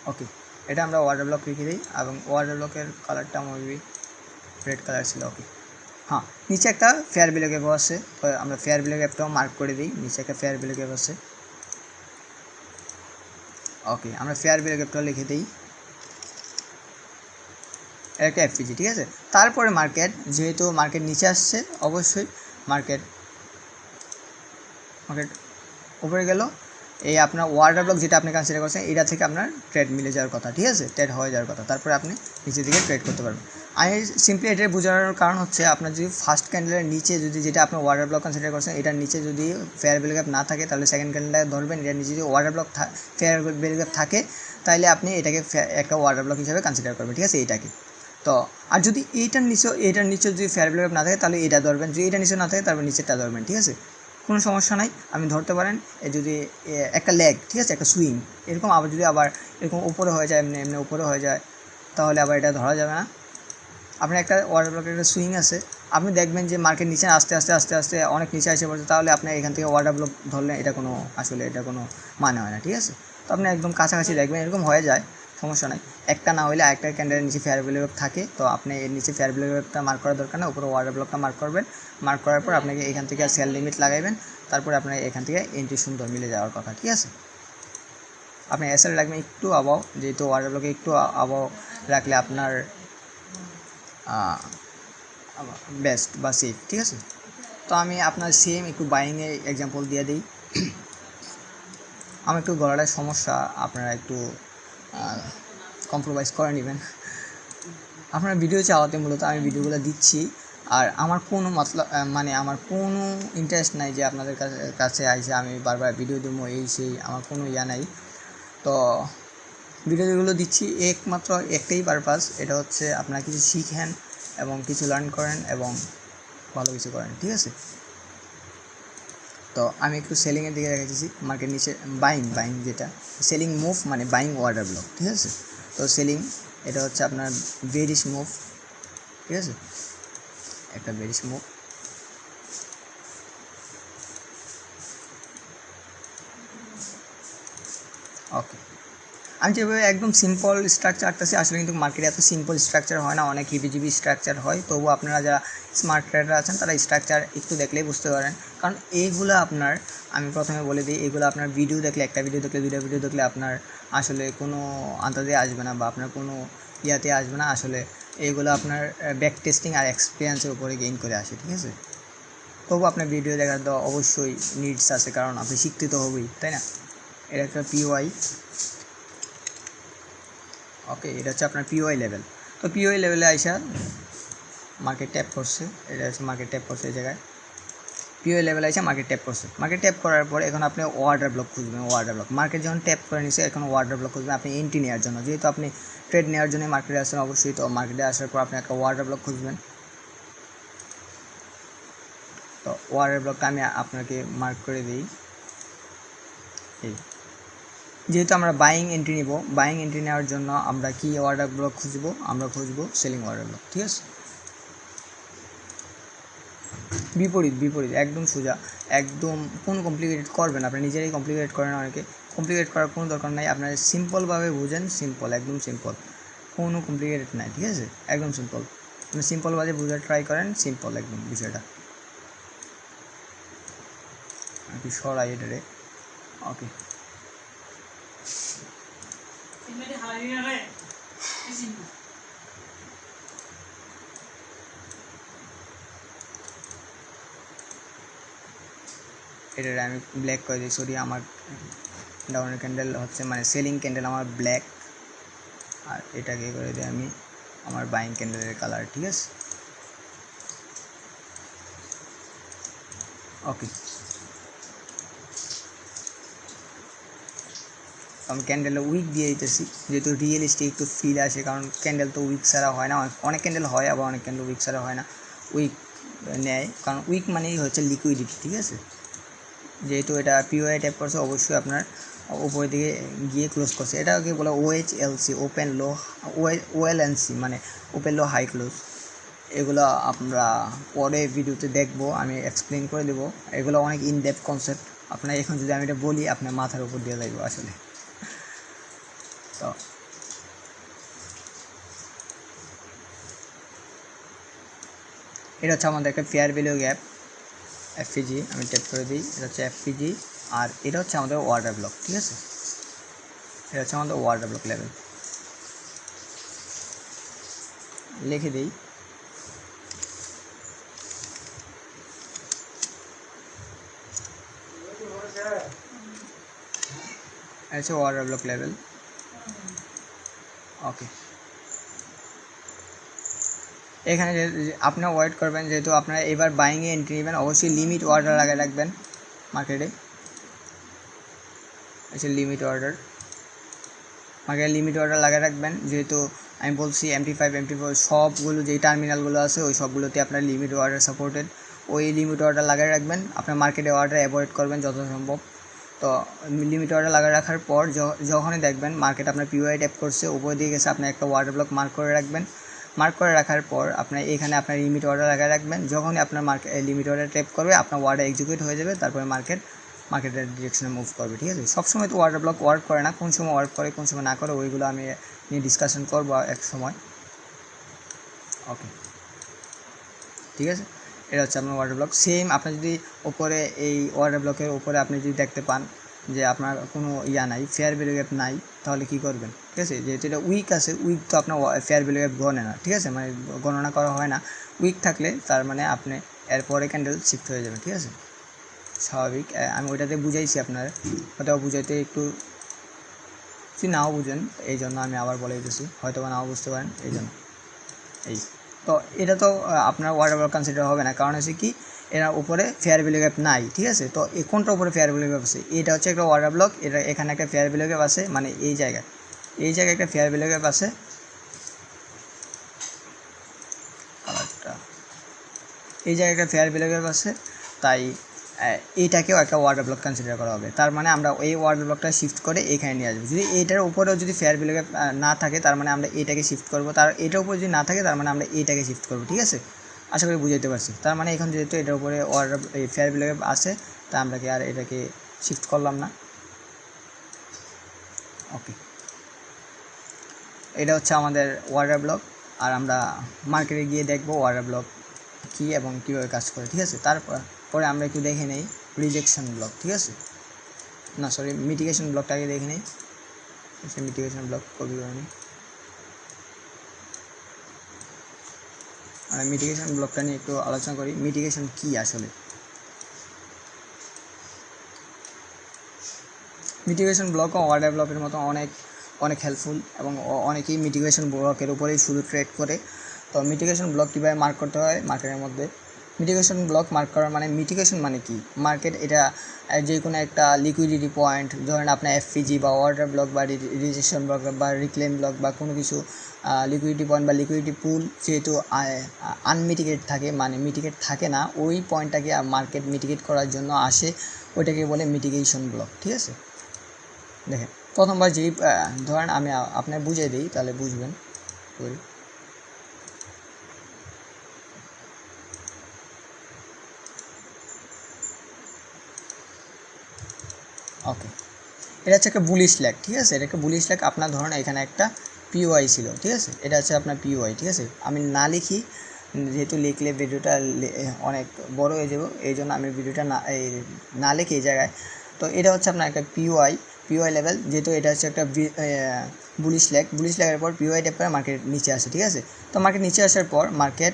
ওকে, এটা আমরা ওয়াটার ব্লক লিখে দিই, এবং ওয়াটার ব্লকের কালারটা মেবি রেড কালার ছিল। ওকে, হ্যাঁ, নিচে একটা ফেয়ার ভ্যালু গ্যাপ আছে, তো আমরা ফেয়ার ভ্যালু গ্যাপটাও মার্ক করে দিই, নিচে একটা ফেয়ার ভ্যালু গ্যাপ আছে। ওকে, আমরা ফেয়ার ভ্যালু গ্যাপটাও লিখে দিই, একটা এফপিজি, ঠিক আছে। তারপরে মার্কেট, যেহেতু মার্কেট নিচে আসছে, অবশ্যই মার্কেট উপরে গেল, এই আপনার ওয়াটার ব্লক যেটা আপনি কনসিডার করছেন এটা থেকে আপনার ট্রেড মিলে যাওয়ার কথা, ঠিক আছে, ট্রেড হয়ে যাওয়ার কথা, তারপরে আপনি নিচের দিকে ট্রেড করতে পারবেন। আমি সিম্পলি এটা বোঝানোর কারণ হচ্ছে, আপনার যদি ফার্স্ট ক্যান্ডেলের নিচে যদি, যেটা আপনার ওয়াটার ব্লক কনসিডার করছেন এটার নিচে যদি ফেয়ার ভ্যালু গ্যাপ না থাকে, তাহলে সেকেন্ড ক্যান্ডেলটা ধরবেন, এটার নিচে যদি water block fair value gap থাকে, তাহলে আপনি এটাকে একটা ওয়াটার ব্লক হিসেবে কনসিডার করবেন, ঠিক আছে, এইটাকে। তো আর যদি এটার নিচে যদি ফেয়ার ভ্যালু গ্যাপ না থাকে, তাহলে এটা ধরবেন, যদি এটা নিচে না থাকে তারপর নিচেরটা ধরবেন, ঠিক আছে, কোনো সমস্যা নাই, আপনি ধরতে পারেন। যদি একটা লেগ, ঠিক আছে, একটা সুইং এরকম, আবার যদি আবার এরকম উপরে হয়ে যায়, এমনি এমনি উপরে হয়ে যায়, তাহলে আবার এটা ধরা যাবে না। আপনার একটা ওয়াটার ব্লকের একটা সুইং আছে, আপনি দেখবেন যে মার্কেট নিচে আস্তে আস্তে আস্তে আস্তে অনেক নিচে এসে পড়ছে, তাহলে আপনার এখান থেকে ওয়াটার ব্লক ধরলে এটা কোনো আসলে এটা কোনো মানে হয় না, ঠিক আছে। তো আপনি একদম কাছাকাছি দেখবেন, এরকম হয়ে যায়, সমস্যা নাই। একটা না হলে আরেকটা ক্যান্ডেলের নিচে ফেয়ার ভ্যালু গ্যাপ থাকে, তো আপনি এর নিচে ফেয়ার ভ্যালু গ্যাপটা মার্ক করার দরকার না, উপরে ওয়াটার ব্লকটা মার্ক করবেন। মার্ক করার পর আপনাকে এখান থেকে সেল লিমিট লাগাইবেন, তারপরে আপনার এখান থেকে এন্ট্রি সুন্দর মিলে যাওয়ার কথা, ঠিক আছে। আপনি এসএল রাখবেন একটু আবাও, যেহেতু ওয়াটার ব্লকে একটু আবাও রাখলে আপনার বেস্ট বা সেফ, ঠিক আছে। তো আমি আপনার সেম একটু বাইংয়ে এক্সাম্পল দিয়ে দিই। আমার একটু গলাটার সমস্যা, আপনারা একটু কম্প্রোমাইজ করে নেবেন। আপনার ভিডিও চাওয়াতে মূলত আমি ভিডিওগুলো দিচ্ছি, আর আমার কোনো মতলব মানে আমার কোনো ইন্টারেস্ট নাই যে আপনাদের কাছে আইসে আমি বারবার ভিডিও দেবো, এই সেই, আমার কোনো ইয়া নাই। তো ভিডিওগুলো দিচ্ছি একমাত্র একটাই পারপাস, এটা হচ্ছে আপনারা কিছু শিখেন এবং কিছু লার্ন করেন এবং ভালো কিছু করেন, ঠিক আছে। তো আমি একটু সেলিংয়ের দিকে রেখেছি, মার্কেট নিচে বাইং যেটা সেলিং মুভ মানে বাইং ওয়াটার ব্লক, ঠিক আছে। তো সেলিং এটা হচ্ছে আপনার বেরিশ মুভ, ঠিক আছে, একটা বেরিশ মুভ। ওকে, আমি যেভাবে একদম সিম্পল স্ট্রাকচার আঁকতেছি, আসলে কিন্তু মার্কেটে এত সিম্পল স্ট্রাকচার হয় না, অনেক হিবিজিবি স্ট্রাকচার হয়। তবু আপনারা যারা স্মার্ট ট্রেডার আছেন তারা স্ট্রাকচার একটু দেখলেই বুঝতে পারেন, কারণ এইগুলো আপনার, আমি প্রথমে বলে দিই, এইগুলো আপনার ভিডিও দেখলে, একটা ভিডিও দেখলে, দুইটা ভিডিও দেখলে আপনার আসলে কোনো আন্দাজে আসবে না, বা আপনার কোনো ইয়াতে আসবে না। আসলে এইগুলো আপনার ব্যাক টেস্টিং আর এক্সপিরিয়েন্সের উপরে গেইন করে আসে, ঠিক আছে। তবু আপনার ভিডিও দেখার তো অবশ্যই নিডস আছে, কারণ আপনি শিখতে তো হবেই, তাই না। এটা একটা পিওয়াই। ওকে, এটা হচ্ছে আপনার পিওয়াই লেভেল। তো পিওই লেভেলে আইসা মার্কেট ট্যাপ করছে, এটা হচ্ছে মার্কেট ট্যাপ করছে এই জায়গায়। পিওই লেভেলে এসে মার্কেট ট্যাপ করছে, মার্কেট ট্যাপ করার পর এখন আপনি অর্ডার ব্লক খুঁজবেন। অর্ডার ব্লক মার্কেট যখন ট্যাপ করে নিছে এখন অর্ডার ব্লক খুঁজবেন আপনি এন্ট্রি নেওয়ার জন্য, যেহেতু আপনি ট্রেড নেওয়ার জন্য মার্কেটে আসছেন অবশ্যই। তো মার্কেটে আসার পর আপনি একটা অর্ডার ব্লক খুঁজবেন। তো অর্ডার ব্লকটা আমি আপনাকে মার্ক করে দিই। এই যেহেতু আমরা বাইং এন্ট্রি নিব, বাইং এন্ট্রি নেওয়ার জন্য আমরা কি অর্ডার ব্লক খুঁজবো, আমরা খুঁজবো সেলিং অর্ডার ব্লক, ঠিক আছে। বিপরীত বিপরীত একদম সোজা, একদম কোনো কমপ্লিকেটেড করবেন, আপনি নিজেরাই কমপ্লিকেটেড করেন অনেকে, কমপ্লিকেট করার কোনো দরকার নাই, আপনারা সিম্পলভাবে বুঝেন, সিম্পল একদম সিম্পল, কোনো কমপ্লিকেটেড নাই, ঠিক আছে, একদম সিম্পল। আপনি সিম্পলভাবে বোঝার ট্রাই করেন, সিম্পল একদম বিষয়টা। আর কি সরাই এটারে, ওকে। এটারে আমি ব্ল্যাক করে দিই, সরি আমার ডাউনের ক্যান্ডেল হচ্ছে মানে সেলিং ক্যান্ডেল আমার ব্ল্যাক, আর এটাকে করে দিই আমি আমার বাইং ক্যান্ডেলের কালার, ঠিক আছে, ওকে। আমি ক্যান্ডেলে উইক দিয়ে দিতেছি, যেহেতু রিয়েলিস্টিক একটু ফিল আসে, কারণ ক্যান্ডেল তো উইক ছাড়া হয় না, অনেক ক্যান্ডেল হয় আবার অনেক ক্যান্ডেল উইক ছাড়া হয় না, উইক নেয়, কারণ উইক মানেই হচ্ছে লিকুইডিটি, ঠিক আছে। যেহেতু এটা পিওআই ট্যাপ করছে অবশ্যই আপনার উপরের দিকে গিয়ে ক্লোজ করছে, এটাকে বলে ওএইচএলসি, ওপেন লো, ওএলএনসি মানে ওপেন লো হাই ক্লোজ। এগুলো আমরা পরে ভিডিওতে দেখবো, আমি এক্সপ্লেন করে দেবো, এগুলো অনেক ইনডেপথ কনসেপ্ট, আপনার এখন যদি আমি এটা বলি আপনার মাথার উপর দিয়ে যাইব আসলে। তো এটা হচ্ছে আমাদের একটা ফেয়ার ভ্যালু গ্যাপ, এফপিজি, আমি ট্যাপ করে দিই, এটা হচ্ছে এফপিজি, আর এটা হচ্ছে আমাদের অর্ডার ব্লক, ঠিক আছে, এটা হচ্ছে আমাদের অর্ডার ব্লক লেভেল, লিখে দিই। এটা হচ্ছে অর্ডার ব্লক লেভেল, ওকে। এখানে আপনারা ওয়েট করবেন, যেহেতু আপনারা এবার বাইংয়ে এন্ট্রি নেবেন অবশ্যই লিমিট অর্ডার আগে রাখবেন মার্কেটে, আচ্ছা লিমিট অর্ডার, মার্কেটে লিমিট অর্ডার লাগিয়ে রাখবেন, যেহেতু আমি বলছি MT5 MT4 সবগুলো যেই টার্মিনালগুলো আছে ওই সবগুলোতে আপনার লিমিট অর্ডার সাপোর্টেড, ওই লিমিট অর্ডার লাগিয়ে রাখবেন, আপনার মার্কেটে অর্ডার অ্যাভয়েড করবেন যত সম্ভব। তো লিমিট অর্ডার লাগিয়ে রাখার পর যখনই দেখবেন মার্কেট আপনার পিওআই ট্যাপ করছে উপরে দিয়ে গেছে, আপনার একটা অর্ডার ব্লক মার্ক করে রাখবেন, মার্ক করে রাখার পর আপনার এখানে আপনার লিমিট অর্ডার লাগিয়ে রাখবেন, যখনই আপনার লিমিট অর্ডার ট্যাপ করবে আপনার অর্ডার এক্সিকিউট হয়ে যাবে, তারপরে মার্কেটের ডিরেকশনে মুভ করবে, ঠিক আছে। সবসময় তো অর্ডার ব্লক ওয়ার্ক করে না, কোন সময় ওয়ার্ক করে কোন সময় না করে ওইগুলো আমি নিয়ে ডিসকাশন করবো এক সময়, ওকে, ঠিক আছে। এটা হচ্ছে আপনার ওয়াটার ব্লক। সেম আপনার যদি ওপরে এই ওয়াটার ব্লকের উপরে আপনি যদি দেখতে পান যে আপনার কোনো নাই, ফেয়ার ভ্যালু গ্যাপ নাই, তাহলে কী করবেন, ঠিক আছে, যেহেতু এটা উইক আছে, উইক তো আপনার ফেয়ার ভ্যালু গ্যাপ গণে না, ঠিক আছে, মানে গণনা করা হয় না, উইক থাকলে তার মানে আপনি এরপরে ক্যান্ডেল শিফট হয়ে যাবে, ঠিক আছে, স্বাভাবিক। আমি ওইটাতে বুঝাইছি আপনার, হয়তো বুঝাইতে একটু যদি নাও বুঝেন এই জন্য আমি আবার বলে দিতেছি, হয়তো বা নাও বুঝতে পারেন এই জন্য। এই তো এটা তো আপনার ওয়াটার ব্লক কনসিডার হবে না, কারণ হচ্ছে কি এর উপরে ফেয়ার ভ্যালু গ্যাপ নাই, ঠিক আছে। তো এই কোনটার উপরে ফেয়ার ভ্যালু গ্যাপ আছে, এটা হচ্ছে একটা ওয়াটার ব্লক, এটা এখানে একটা ফেয়ার ভ্যালু গ্যাপ আছে, মানে এই জায়গায় একটা ফেয়ার ভ্যালু গ্যাপ আছে, কালারটা এই জায়গায় একটা ফেয়ার ভ্যালু গ্যাপ আছে, তাই এইটাকেও একটা ওয়াটার ব্লক কনসিডার করা হবে, তার মানে আমরা এই ওয়াটার ব্লকটা শিফট করে এখানে নিয়ে আসবো। যদি এইটার উপরেও যদি ফেয়ার ভ্যালু গ্যাপ না থাকে তার মানে আমরা এইটাকে শিফট করবো, তার এটার উপরে যদি না থাকে তার মানে আমরা এইটাকে শিফট করবো, ঠিক আছে, আশা করি বুঝাইতে পারছি। তার মানে এখন যেহেতু এটার উপরে ওয়াটার এই ফেয়ার ভ্যালু গ্যাপ আছে, তা আমরা কি আর এটাকে শিফট করলাম না, ওকে। এটা হচ্ছে আমাদের ওয়াটার ব্লক, আর আমরা মার্কেটে গিয়ে দেখবো ওয়াটার ব্লক কী এবং কীভাবে কাজ করে, ঠিক আছে। তারপরে আমরা একটু দেখে নেই রিজেকশন ব্লক, ঠিক আছে, না সরি মিটিগেশন ব্লকটা আগে দেখে নেই, মিটিগেশন ব্লক কপি করে নিই, আমরা মিটিগেশন ব্লকটা নিয়ে একটু আলোচনা করি, মিটিগেশন কী আসলে। মিটিগেশন ব্লক ও ওয়াটার ব্লকের মতো অনেক অনেক হেল্পফুল এবং অনেকেই মিটিগেশন ব্লকের উপরেই শুধু ট্রেড করে। তো মিটিগেশন ব্লক কীভাবে মার্ক করতে হয় মার্কেটের মধ্যে, মিটিগেশন ব্লক মার্ক করার মানে, মিটিগেশন মানে কি, মার্কেট এটা যে কোনো একটা লিকুইডিটি পয়েন্ট, ধরেন আপনার এফপিজি বা অর্ডার ব্লক বা রিজেকশন ব্লক বা রিক্লেম ব্লক বা কোনো কিছু লিকুইডিটি পয়েন্ট বা লিকুইডিটি পুল যেহেতু আনমিটিগেট থাকে, মানে মিটিগেট থাকে না, ওই পয়েন্টটাকে মার্কেট মিটিগেট করার জন্য আসে, ওইটাকে বলে মিটিগেশন ব্লক। ঠিক আছে, দেখেন প্রথমবার যেই ধরেন আমি আপনার বুঝিয়ে দিই তাহলে বুঝবেন। ওকে, এটা হচ্ছে একটা বুলিশ ল্যাগ। ঠিক আছে, এটা একটা বুলিশ ল্যাগ। আপনার ধরেন এখানে একটা পিওআই ছিল, ঠিক আছে, এটা হচ্ছে আপনার পিওআই। ঠিক আছে, আমি না লিখি, যেহেতু লিখলে ভিডিওটা অনেক বড় হয়ে যাবে, এই জন্য আমি ভিডিওটা না লিখি এই জায়গায়। তো এটা হচ্ছে আপনার একটা পিওআই লেভেল, যেহেতু এটা হচ্ছে একটা বুলিশ ল্যাগের পর পিওআই ট্যাপ করে মার্কেট নিচে আসে। ঠিক আছে, তো মার্কেট নিচে আসার পর মার্কেট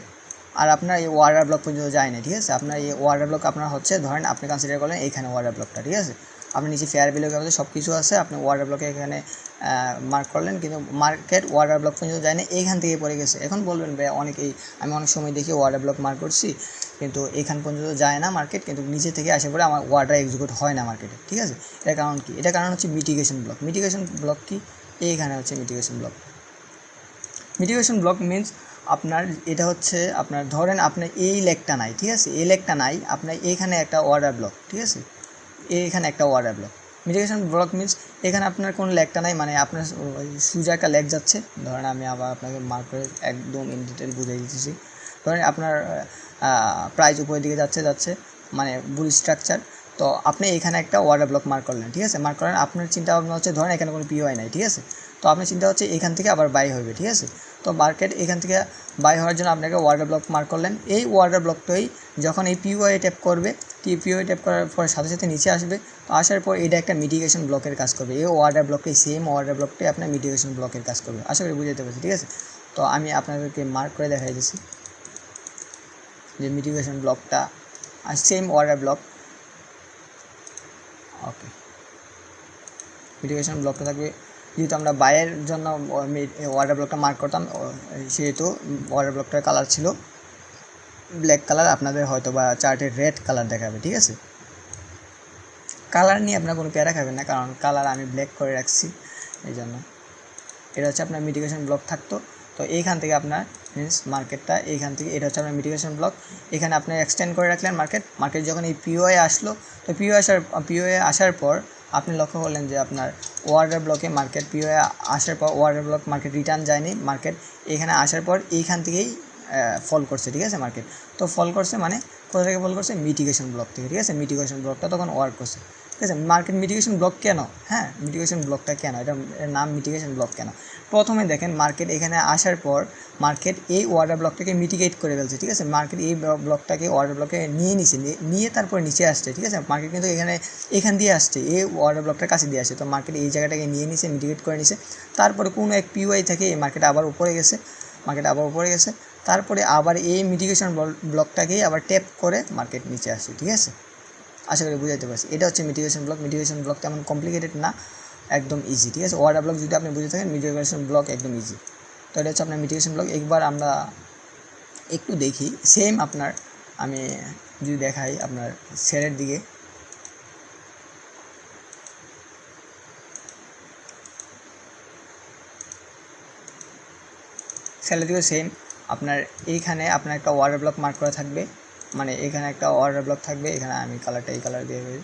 আর আপনার এই ওয়ার্ডার ব্লক পর্যন্ত যায় না। ঠিক আছে, আপনার এই ওয়ার্ডার ব্লক আপনার হচ্ছে, ধরেন আপনি কনসিডার করলেন এইখানে ওয়ার্ডার ব্লকটা। ঠিক আছে, আপনি নিচে ফেয়ার ভ্যালু ক্যাপিটাল সব কিছু আছে, আপনি ওয়ার্ডার ব্লকে এখানে মার্ক করলেন, কিন্তু মার্কেট ওয়ার্ডার ব্লক পর্যন্ত যায় না, এইখান থেকে পড়ে গেছে। এখন বলবেন ভাই অনেকেই, আমি অনেক সময় দেখি ওয়ার্ডার ব্লক মার্ক করছি কিন্তু এখান পর্যন্ত যায় না মার্কেট, কিন্তু নিচে থেকে আসে পরে আমার ওয়ার্ডার এক্সিকিউট হয় না মার্কেটে। ঠিক আছে, এটার কারণ কি? এটার কারণ হচ্ছে মিটিগেশন ব্লক। মিটিগেশন ব্লক কি? এইখানে হচ্ছে mitigation block. Mitigation block means আপনার এটা হচ্ছে, আপনার ধরেন আপনার এই লেগটা নাই, ঠিক আছে, এই লেগটা নাই, আপনার এইখানে একটা ওয়ার্ডার ব্লক। ঠিক আছে, এইখানে একটা order block. Mitigation block means এখানে আপনার কোনো লেগটা নাই, মানে আপনার সোজা একটা লেগ যাচ্ছে। ধরেন আমি আবার আপনাকে মার্ক করে একদম ইন ডিটেল বুঝিয়ে দিতেছি। ধরেন আপনার প্রাইস উপরের দিকে যাচ্ছে, মানে বুল স্ট্রাকচার। তো আপনি এখানে একটা ওয়ার্ডার ব্লক মার্ক করলেন। ঠিক আছে, মার্ক করেন, আপনার চিন্তা ভাবনা হচ্ছে ধরেন এখানে কোনো পিওআই নাই। ঠিক আছে, তো আপনার চিন্তা হচ্ছে এখান থেকে আবার বাই হবে। ঠিক আছে, তো মার্কেট এখান থেকে বাই হওয়ার জন্য আপনাকে ওয়ার্ডার ব্লক মার্ক করলেন। এই ওয়ার্ডার ব্লকটাই যখন এই পিওআই ট্যাপ করবে, পিওআই ট্যাপ করার পরে সাথে সাথে নিচে আসবে। তো আসার পর এটা একটা মিটিগেশন ব্লকের কাজ করবে। এই ওয়ার্ডার ব্লকটাই, সেম ওয়ার্ডার ব্লকটাই আপনার মিটিগেশন ব্লকের কাজ করবে। আশা করি বুঝতে পারছি। ঠিক আছে, তো আমি আপনাদেরকে মার্ক করে দেখাই দিচ্ছি যে মিটিগেশন ব্লকটা আর সেম ওয়ার্ডার ব্লক। ওকে, মিটিগেশন ব্লকটা থাকবে। যেহেতু আমরা বাইয়ের জন্য ওয়ার্ডার ব্লকটা মার্ক করতাম, সেহেতু ওয়ার্ডার ব্লকটার কালার ছিল ব্ল্যাক কালার, আপনাদের হয়তো বা চার্টের রেড কালার দেখাবে। ঠিক আছে, কালার নিয়ে আপনার কোনো প্যারা খাবেন না, কারণ কালার আমি ব্ল্যাক করে রাখছি, এই জন্য। এটা হচ্ছে আপনার মিটিগেশন ব্লক থাকতো। তো এইখান থেকে আপনার মিনস মার্কেটটা এইখান থেকে, এটা হচ্ছে আপনার মিটিগেশন ব্লক। এখানে আপনি এক্সটেন্ড করে রাখলেন মার্কেট যখন এই পিওআই আসলো, তো পিওআই আসার পর আপনি লক্ষ্য করলেন যে আপনার ওয়ার্ডার ব্লকে মার্কেট পিওআই আসার পর ওয়ার্ডার ব্লক মার্কেট রিটার্ন যায়নি, মার্কেট এখানে আসার পর এইখান থেকেই ফল করছে। ঠিক আছে, মার্কেট তো ফল করছে, মানে কোথা থেকে ফল করছে? মিটিগেশন ব্লক থেকে। ঠিক আছে, মিটিগেশন ব্লকটা তখন ওয়ার্ক করছে। ঠিক আছে, মার্কেট মিটিগেশন ব্লক কেন? হ্যাঁ, মিটিগেশন ব্লকটা কেন, এর নাম মিটিগেশন ব্লক কেন? প্রথমে দেখেন, মার্কেট এখানে আসার পর মার্কেট এই ওয়ার্ডার ব্লকটাকে মিটিগেট করে ফেলছে। ঠিক আছে, মার্কেট এই ব্লকটাকে ওয়ার্ডার ব্লকে নিয়ে তারপর নিচে আসছে। ঠিক আছে, মার্কেট কিন্তু এখান দিয়ে আসছে, এই ওয়ার্ডার ব্লকটার কাছে দিয়ে আসছে। তো মার্কেট এই জায়গাটাকে নিয়ে নিছে, মিটিগেট করে নিছে। তারপরে কোনো এক পিওআই থেকে এই মার্কেট আবার উপরে গেছে, তারপরে আবার এই মিটিগেশন ব্লকটাকেই আবার ট্যাপ করে মার্কেট নিচে আসে। ঠিক আছে, আশা করি বুঝাইতে পারছি। এটা হচ্ছে মিটিগেশন ব্লক তেমন কমপ্লিকেটেড না, একদম ইজি। ঠিক আছে, ওয়ার্ডার ব্লক যদি আপনি বুঝে থাকেন, মিটিগেশন ব্লক একদম ইজি। তো এটা হচ্ছে আপনার মিটিগেশন ব্লক। একবার আমরা একটু দেখি, সেম আপনার আমি যদি দেখাই আপনার সেলের দিকে, সেম আপনার এইখানে আপনার একটা ওয়ার্ডার ব্লক মার্ক করা থাকবে, মানে এখানে একটা ওয়ার্ডার ব্লক থাকবে। এখানে আমি কালারটা এই কালার দিয়ে দেবো।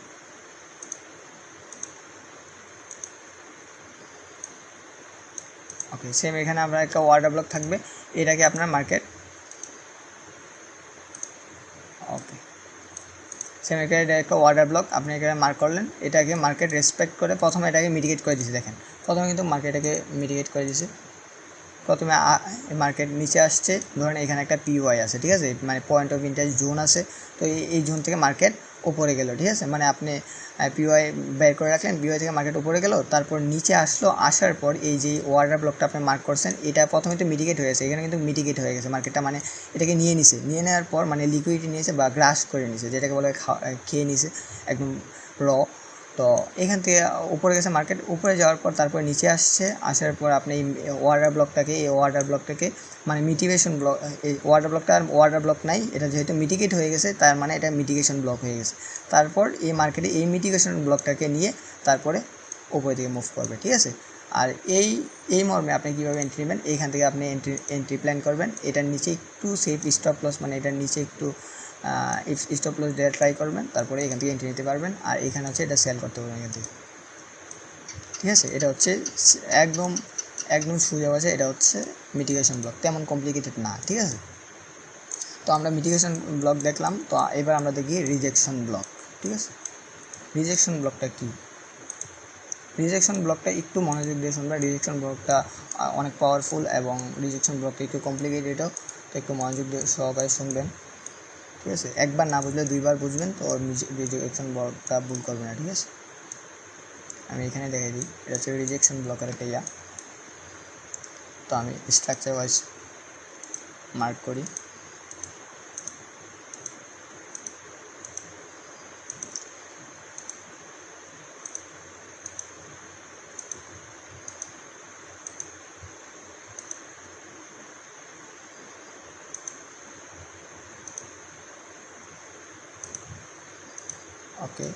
ওকে, সেম এখানে আপনার একটা ওয়ার্ডার ব্লক থাকবে, এটাকে আপনার মার্কেট, ওকে, সেম এখানে একটা ওয়ার্ডার ব্লক আপনি এখানে মার্ক করলেন, এটাকে মার্কেট রেসপেক্ট করে প্রথমে এটাকে মিটিগেট করে দিয়েছে। দেখেন প্রথমে কিন্তু মার্কেটটাকে মিটিগেট করে দিয়েছে। প্রথমে মার্কেট নিচে আসছে, ধরেন এখানে একটা পিওআই আছে। ঠিক আছে, মানে পয়েন্ট অফ ইন্টারেস্ট জোন আছে। তো এই জোন থেকে মার্কেট উপরে গেল। ঠিক আছে, মানে আপনি পিওআই বের করে রাখলেন, পিওআই থেকে মার্কেট উপরে গেল, তারপর নিচে আসলো, আসার পর এই যে ওয়ার্ডার ব্লকটা আপনি মার্ক করছেন, এটা প্রথমে তো মিটিগেট হয়েছে, এখানে কিন্তু মিটিগেট হয়ে গেছে মার্কেটটা, মানে এটাকে নিয়ে নেওয়ার পর মানে লিকুইডিটি নিয়েছে বা গ্রাস করে নিয়েছে, যেটাকে বলে খেয়ে নিয়েছে একদম র। তো এখান থেকে উপরে গেছে মার্কেট, উপরে যাওয়ার পর তারপর নিচে আসছে, আসার পর আপনি এই অর্ডার ব্লকটাকে মানে মিটিগেশন ব্লক, এই অর্ডার ব্লকটা আর অর্ডার ব্লক নাই, এটা যেহেতু মিটিগেট হয়ে গেছে তার মানে এটা মিটিগেশন ব্লক হয়ে গেছে। তারপর এই মার্কেটে এই মিটিগেশন ব্লকটাকে নিয়ে তারপরে উপরের দিকে মুভ করবে, ঠিক আছে। আর এই মর্মে আপনি কীভাবে এন্ট্রি নেবেন, এইখান থেকে আপনি এন্ট্রি প্ল্যান করবেন। এটার নিচে একটু সেফ স্টপ লস, মানে এটার নিচে একটু স্টপ লস দেওয়ার ট্রাই করবেন, তারপরে এখান থেকে এন্ট্রি নিতে পারবেন। আর এখানে হচ্ছে এটা সেল করতে পারবেন এখান থেকে, ঠিক আছে। এটা হচ্ছে একদম একদম সোজা আছে, এটা হচ্ছে মিটিগেশন ব্লক, তেমন কমপ্লিকেটেড না, ঠিক আছে। তো আমরা মিটিগেশন ব্লক দেখলাম, তো এবার আমরা দেখি রিজেকশন ব্লক, ঠিক আছে। রিজেকশন ব্লকটা কি? রিজেকশন ব্লকটা একটু মনোযোগ দিয়ে শুনবেন। রিজেকশন ব্লকটা অনেক পাওয়ারফুল এবং রিজেকশন ব্লকটা একটু কমপ্লিকেটেডও, তো একটু মনোযোগ দিয়ে সহকারে শুনবেন, ঠিক আছে। একবার না বুঝলে দুইবার বুঝবেন, তো রিজেকশন ব্লকটা ভুল করবেন না, ঠিক আছে। আমি এখানে দেখাই দিই, এটা হচ্ছে রিজেকশন ব্লকের একটা ইয়া। তো আমি স্ট্রাকচার ওয়াইজ মার্ক করি। ওকে,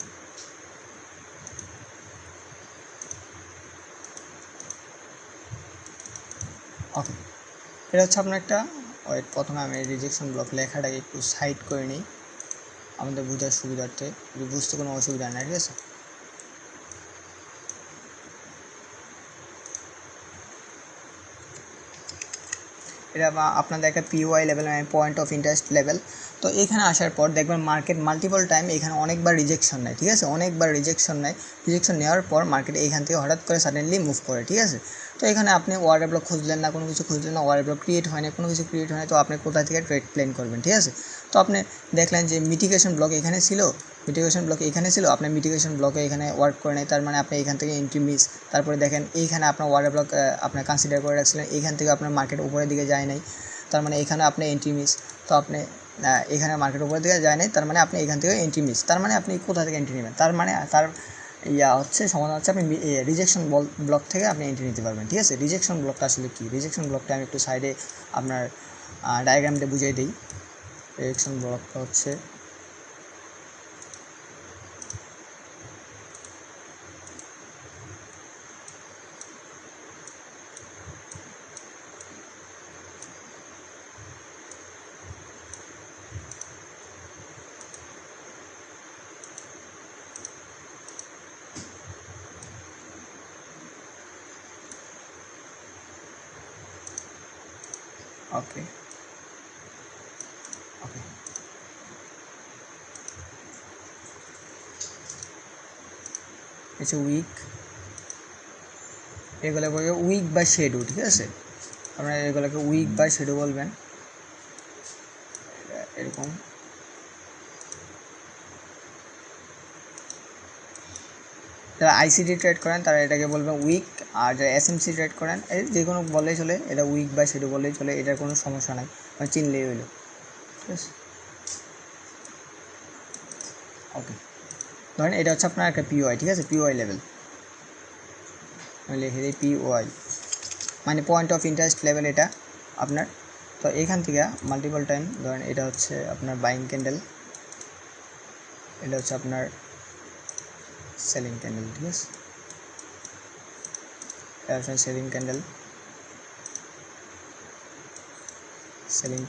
ওকে, এটা হচ্ছে আপনার একটা ওয়েট। প্রথমে আমি রিজেকশন ব্লক লেখাটাকে একটু সাইড করে নিই আমাদের বোঝার সুবিধার্থে, বুঝতে কোনো অসুবিধা নেই, ঠিক আছে। এটা আপনাদের একটা পিওয়াই লেভেল, মানে পয়েন্ট অফ ইন্টারেস্ট লেভেল। তো এখানে আসার পর দেখবেন মার্কেট মাল্টিপল টাইম এখানে অনেকবার রিজেকশন নেয়, ঠিক আছে, অনেকবার রিজেকশন নেয়। রিজেকশন নেওয়ার পর মার্কেট এইখান থেকে হঠাৎ করে সাডেনলি মুভ করে, ঠিক আছে। তো এখানে আপনি ওয়ার্ডার ব্লক খুঁজলেন না, কোনো কিছু খুঁজলেন না, ওয়ার্ডার ব্লক ক্রিয়েট হয় না, কোনো কিছু ক্রিয়েট হয় না, তো আপনি কোথা থেকে ট্রেড প্ল্যান করবেন, ঠিক আছে। তো আপনি দেখলেন যে মিটিগেশন ব্লক এখানে ছিল, আপনার মিটিগেশন ব্লকে এখানে ওয়ার্ক করে নেয়, তার মানে আপনি এখান থেকে এন্ট্রি মিস। তারপরে দেখেন এইখানে আপনার ওয়ার্ডার ব্লক আপনার কনসিডার করে রাখছিলেন, এইখান থেকে আপনার মার্কেট উপরের দিকে যায় নাই, তার মানে এখানে আপনি এন্ট্রি মিস। তো আপনি এখানে মার্কেট উপরের দিকে যায় নাই, তার মানে আপনি এখান থেকে এন্ট্রি মিস, তার মানে আপনি কোথা থেকে এন্ট্রি নেবেন, তার মানে তার হচ্ছে সমাধান হচ্ছে আপনি রিজেকশন ব্লক থেকে আপনি এন্ট্রি নিতে পারবেন, ঠিক আছে। রিজেকশন ব্লকটা আসলে কি? রিজেকশন ব্লকটা আমি একটু সাইডে আপনার ডায়াগ্রামটা বুঝিয়ে দিই। রিজেকশন ব্লকটা হচ্ছে ওকে, ওকে, হচ্ছে উইক, এগুলো বলবে উইক বা শেডো, ঠিক আছে। আপনারা এগুলোকে উইক বা শেডো বলবেন, এরকম। যারা আইসিডি ট্রেড করেন তারা এটাকে বলবেন উইক, আর যারা এসএমসি ট্রেড করেন যে কোনো বললেই চলে, এটা উইক বা শেডো বললেই চলে, এটার কোনো সমস্যা নাই, মানে চিনলেই হইলো, ঠিক আছে। ওকে, ধরেন এটা হচ্ছে আপনার একটা পিওআই, ঠিক আছে, পিওআই লেভেল, আমি লিখে দিই পিওআই, মানে পয়েন্ট অফ ইন্টারেস্ট লেভেল এটা আপনার। তো এখান থেকে মাল্টিপল টাইম ধরেন এটা হচ্ছে আপনার বাইং ক্যান্ডেল, এটা হচ্ছে আপনার সেলিং ক্যান্ডেল, ঠিক আছে, এটা হচ্ছে সেলিং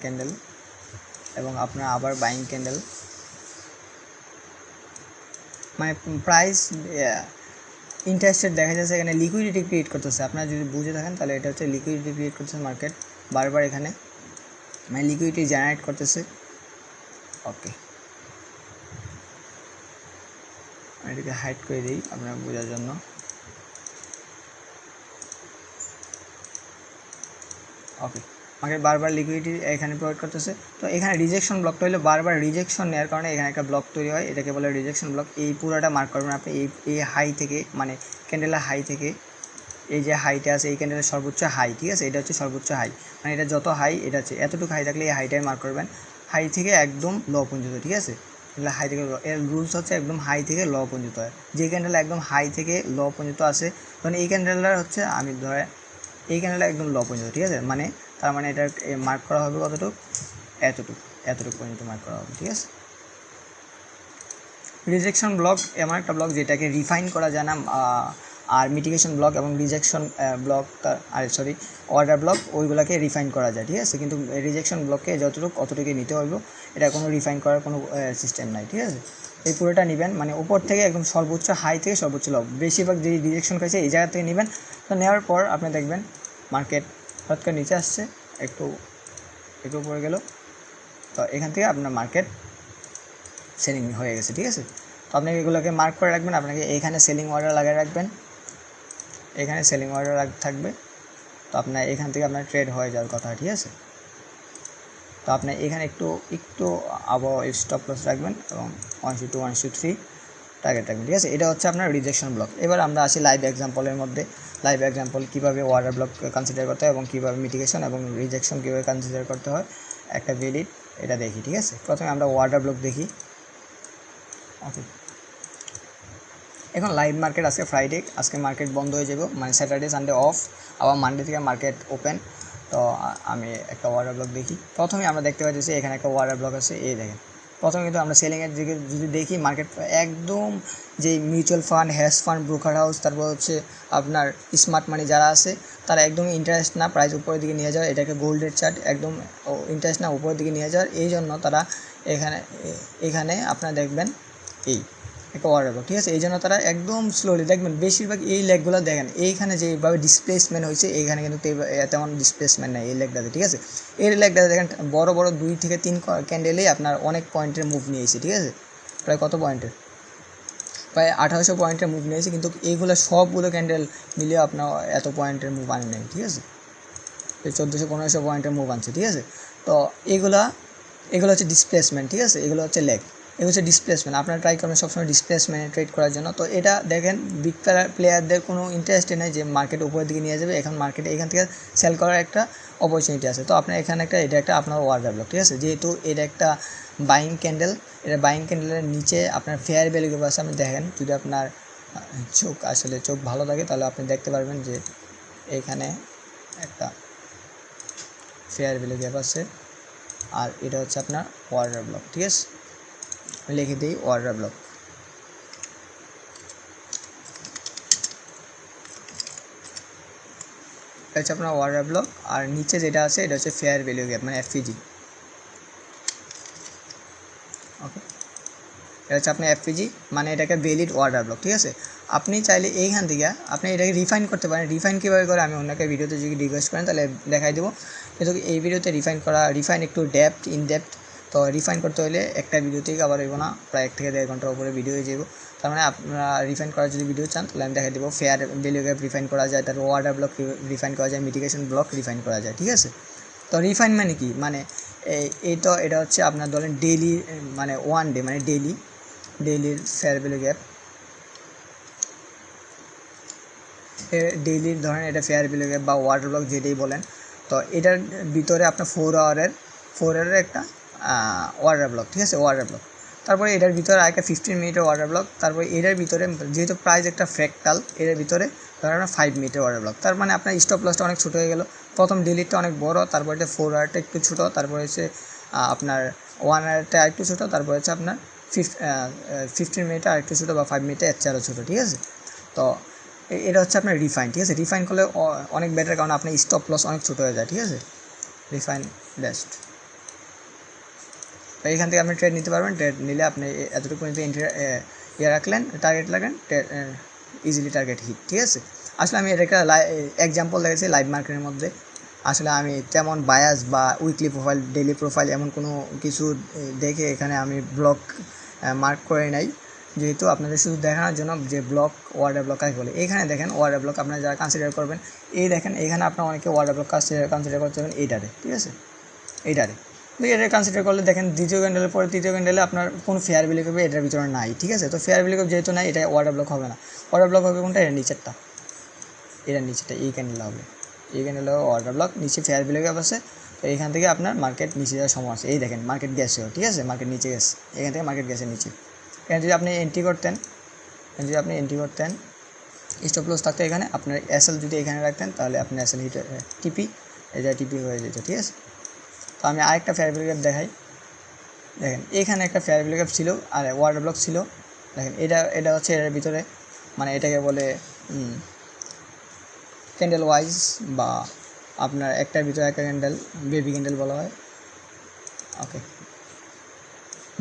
ক্যান্ডেল, এবং আপনার আবার বাইং ক্যান্ডেল, মানে প্রাইস ইন্টারেস্টেড দেখা যাচ্ছে এখানে লিকুইডিটি ক্রিয়েট করতেছে। আপনারা যদি বুঝে থাকেন তাহলে এটা হচ্ছে লিকুইডিটি ক্রিয়েট করতেছে মার্কেট বারবার এখানে, মানে লিকুইডিটি জেনারেট করতেছে। ওকে, আমি এটাকে হাইড করে দিই আপনারা বোঝার জন্য। ওকে, মার্কেট বারবার লিকুইডিটি এখানে প্রোভাইড করতেছে। তো এখানে রিজেকশন ব্লকটা হলো বারবার রিজেকশন নেওয়ার কারণে এখানে একটা ব্লক তৈরি হয়, এটাকে বলে রিজেকশন ব্লক। এই পুরোটা মার্ক করবেন আপনি, এই হাই থেকে, মানে ক্যান্ডেলের হাই থেকে, এই যে হাইটা আছে এই ক্যান্ডেলের সর্বোচ্চ হাই, ঠিক আছে, এটা হচ্ছে সর্বোচ্চ হাই, মানে এটা যত হাই এটা হচ্ছে এতটুকু হাই থাকলে এই হাইটাই মার্ক করবেন, হাই থেকে একদম লো পর্যন্ত, ঠিক আছে, হাই থেকে লো, এর রুলস হচ্ছে একদম হাই থেকে লো পর্যন্ত হয়। যে ক্যান্ডেল একদম হাই থেকে লো পর্যন্ত আসে, তখন এই ক্যান্ডেলটা হচ্ছে আমি ধরে এই ক্যান্ডেলটা একদম লো পর্যন্ত, ঠিক আছে, মানে তার মানে এটা মার্ক করা হবে কতটুকু, এতটুকু পর্যন্ত মার্ক করা হবে, ঠিক আছে। রিজেকশন ব্লক এমন একটা ব্লক যেটাকে রিফাইন করা যায় না, আর মিটিগেশন ব্লক এবং রিজেকশন ব্লক অর্ডার ব্লক ওইগুলোকে রিফাইন করা যায়, ঠিক আছে, কিন্তু রিজেকশন ব্লককে অতটুকুই নিতে হইব, এটা কোনো রিফাইন করার কোনো সিস্টেম নাই, ঠিক আছে। এই পুরোটা নেবেন, মানে উপর থেকে একদম সর্বোচ্চ হাই থেকে সর্বোচ্চ লো, বেশিরভাগ যে রিজেকশন করেছে এই জায়গা থেকে নেবেন। তো নেওয়ার পর আপনি দেখবেন মার্কেট হঠাৎ করে নিচে আসছে, একটু উপরে গেল, তো এখান থেকে আপনার মার্কেট সেলিং হয়ে গেছে, ঠিক আছে। তো আপনি এগুলোকে মার্ক করে রাখবেন, আপনাকে এইখানে সেলিং অর্ডার লাগিয়ে রাখবেন, এখানে সেলিং অর্ডার থাকবে, তো আপনার এখান থেকে আপনার ট্রেড হয়ে যাওয়ার কথা, ঠিক আছে। তো আপনি এখানে একটু আবার স্টপ লস রাখবেন এবং 1:2 1:3 টার্গেট রাখবেন, ঠিক আছে। এটা হচ্ছে আপনার রিজেকশন ব্লক। এবার আমরা আসি লাইভ এক্সাম্পলের মধ্যে। লাইভ এক্সাম্পল কীভাবে অর্ডার ব্লক কনসিডার করতে হয় এবং কীভাবে মিটিগেশন এবং রিজেকশন কীভাবে কনসিডার করতে হয় একটা ভ্যালিড, এটা দেখি, ঠিক আছে। প্রথমে আমরা অর্ডার ব্লক দেখি। ওকে, এখন লাইভ মার্কেট, আজকে ফ্রাইডে, আজকে মার্কেট বন্ধ হয়ে যাবে, মানে স্যাটারডে সানডে অফ, আবার মানডে থেকে মার্কেট ওপেন। তো আমি একটা অর্ডার ব্লক দেখি। প্রথমে আমরা দেখতে পাচ্ছি এখানে একটা অর্ডার ব্লক আছে, এই দেখেন। প্রথমে কিন্তু আমরা সেলিংয়ের দিকে যদি দেখি, মার্কেট একদম যে mutual fund, hash fund, broker house, তারপর হচ্ছে আপনার স্মার্ট মানি যারা আছে, তারা একদমই ইন্টারেস্ট না প্রাইস উপরের দিকে নিয়ে যাওয়ার, এটাকে গোল্ডের চার্ট, একদম ইন্টারেস্ট না উপরের দিকে নিয়ে যাওয়ার, এই জন্য তারা এখানে আপনারা দেখবেন এই একটা অর্ডার ব্লক, ঠিক আছে। এই জন্য তারা একদম স্লোলি দেখবেন, বেশিরভাগ এই লেগগুলো দেখেন, এইখানে যেভাবে ডিসপ্লেসমেন্ট হয়েছে, এইখানে কিন্তু তেমন ডিসপ্লেসমেন্ট নেই এই লেগটাতে, ঠিক আছে। এই লেগটাতে দেখেন বড় 2 থেকে 3 ক্যান্ডেলেই আপনার অনেক পয়েন্টের মুভ নিয়েছে, ঠিক আছে। প্রায় কত পয়েন্টের, প্রায় 1800 পয়েন্টের মুভ নিয়েছে, কিন্তু এইগুলো সবগুলো ক্যান্ডেল মিলিয়ে আপনার এত পয়েন্টের মুভ আনে নেই, ঠিক আছে। 1400-1500 পয়েন্টের মুভ আনছে, ঠিক আছে। তো এগুলো হচ্ছে ডিসপ্লেসমেন্ট, ঠিক আছে। এগুলো হচ্ছে লেগ, এগুলো হচ্ছে ডিসপ্লেসমেন্ট। আপনারা ট্রাই করবেন সবসময় ডিসপ্লেসমেন্টে ট্রেড করার জন্য। তো এটা দেখেন বিগ প্লেয়ারদের কোনো ইন্টারেস্টই নেই যে মার্কেট উপরের দিকে নিয়ে যাবে, এখন মার্কেটে এখান থেকে সেল করার একটা অপরচুনিটি আছে। তো আপনার এখানে এটা একটা আপনার অর্ডার ব্লক, ঠিক আছে। যেহেতু এটা একটা বাইং ক্যান্ডেল, এটা বাইং ক্যান্ডেলের নিচে আপনার ফেয়ার ভ্যালু গ্যাপ আছে। আপনি দেখেন, যদি আপনার চোখ ভালো থাকে তাহলে আপনি দেখতে পারবেন যে এখানে একটা ফেয়ার ভ্যালু গ্যাপ আছে, আর এটা হচ্ছে আপনার অর্ডার ব্লক, ঠিক আছে। লিখে দিই অর্ডার ব্লক। এটা হচ্ছে আপনার অর্ডার ব্লক, আর নিচে যেটা আছে এটা হচ্ছে ফেয়ার ভ্যালু গ্যাপ, মানে এফপিজি। ওকে, এটা হচ্ছে আপনার এফপিজি, মানে এটাকে ভ্যালিড অর্ডার ব্লক, ঠিক আছে। আপনি চাইলে এইখান থেকে আপনি এটাকে রিফাইন করতে পারেন। রিফাইন কীভাবে করে আমি অন্যকে ভিডিওতে যদি রিকোয়েস্ট করেন তাহলে দেখাই দেবো, কিন্তু এই ভিডিওতে রিফাইন একটু ইন ডেপথ। তো রিফাইন করতে হলে একটা ভিডিওতেই কভার হইব না, প্রায় 1 থেকে 1.5 ঘন্টার উপরে ভিডিও হয়ে যাব। তার মানে আপনারা রিফাইন করার যদি ভিডিও চান তাহলে আমি দেখাই দেবো ফেয়ার ভ্যালু গ্যাপ রিফাইন করা যায়, তারপর অর্ডার ব্লক রিফাইন করা যায়, মিটিগেশন ব্লক রিফাইন করা যায়, ঠিক আছে। তো রিফাইন মানে কি, মানে এটা হচ্ছে আপনার ধরেন ডেইলি, মানে ওয়ান ডে, মানে ডেইলির ফেয়ার ভ্যালু গ্যাপ, ডেইলির ধরেন এটা ফেয়ার ভ্যালু গ্যাপ বা ওয়াটার ব্লক যেটাই বলেন। তো এটার ভিতরে আপনার 4 আওয়ারের একটা ওয়াটার ব্লক, ঠিক আছে, ওয়াটার ব্লক। তারপরে এটার ভিতরে আরেকটা 15 মিনিটের ওয়াটার ব্লক। তারপরে এটার ভিতরে যেহেতু প্রাইস একটা ফ্র্যাক্টাল, এর ভিতরে ধরেন 5 মিনিটের ওয়াটার ব্লক। তার মানে আপনার স্টপ লসটা অনেক ছোটো হয়ে গেল। প্রথম ডেইলিটা অনেক বড়, তারপরে এটা 4 আওয়ারটা একটু ছোটো, তারপরে হচ্ছে আপনার 1 আওয়ারটা আরেকটু ছোটো, তারপরে হচ্ছে আপনার 15 মিনিটটা আরেকটু ছোটো, বা 5 মিনিটটা এর চেয়ে ছোটো, ঠিক আছে। তো এটা হচ্ছে আপনার রিফাইন, ঠিক আছে। রিফাইন করলে অনেক বেটার, কারণ আপনার স্টপ লস অনেক ছোটো হয়ে যায়, ঠিক আছে। Refine best. তো এইখান থেকে আপনি ট্রেড নিতে পারবেন। ট্রেড নিলে আপনি এতটুকু পর্যন্ত রাখলেন, টার্গেট লাগেন, ইজিলি টার্গেট হিট, ঠিক আছে। আসলে আমি এটা একটা এক্সাম্পল দেখেছি লাইভ মার্কেটের মধ্যে। আসলে আমি তেমন বায়াস বা উইকলি প্রোফাইল, ডেইলি প্রোফাইল এমন কোনো কিছু দেখে এখানে আমি ব্লক মার্ক করে নাই, যেহেতু আপনাদের শুধু দেখানোর জন্য যে ব্লক, ওয়ার্ডার ব্লক কাকে বলে। এইখানে দেখেন ওয়ার্ডার ব্লক আপনারা যারা কনসিডার করবেন, এই দেখেন এইখানে আপনার অনেকে ওয়ার্ডার ব্লক কনসিডার করতে হবে এইটারে, ঠিক আছে। এইটারে এটা কনসিডার করলে দেখেন দ্বিতীয় ক্যান্ডেলের পরে তৃতীয় ক্যান্ডেলে আপনার কোনো ফেয়ার ভ্যালু গ্যাপ এটার ভিতরে নাই, ঠিক আছে। তো ফেয়ার ভ্যালু গ্যাপ যেহেতু নাই, এটা ওয়ার্ডার ব্লক হবে না। ওয়ার্ডার ব্লক হবে কোনটা, এর নিচেরটা, এই ক্যান্ডেল হবে। এইখানে হলো অর্ডার ব্লক, নিচে ফেয়ার ভ্যালু গ্যাপ আছে। তো এখান থেকে আপনার মার্কেট নিচে যাওয়ার সময় আছে। এই দেখেন মার্কেট গেছে, ঠিক আছে, মার্কেট নিচে গেছে, এখান থেকে মার্কেট গেছে নিচে। এখানে যদি আপনি এন্ট্রি করতেন স্টপ লস থাকতো এখানে, আপনার এসএল যদি এখানে রাখতেন তাহলে আপনার এসএল হিট টিপি, এটা টিপি হয়ে যেত, ঠিক আছে। তো আমি আরেকটা ফেয়ার ভ্যালু গ্যাপ দেখাই। দেখেন এখানে একটা ফেয়ার ভ্যালু গ্যাপ ছিল আর ওয়ার্ডার ব্লক ছিল। দেখেন এটা হচ্ছে এর ভিতরে, মানে এটাকে বলে ক্যান্ডেল ওয়াইজ, বা আপনার একটার ভিতরে একটা ক্যান্ডেল, বেবি ক্যান্ডেল বলা হয়, ওকে,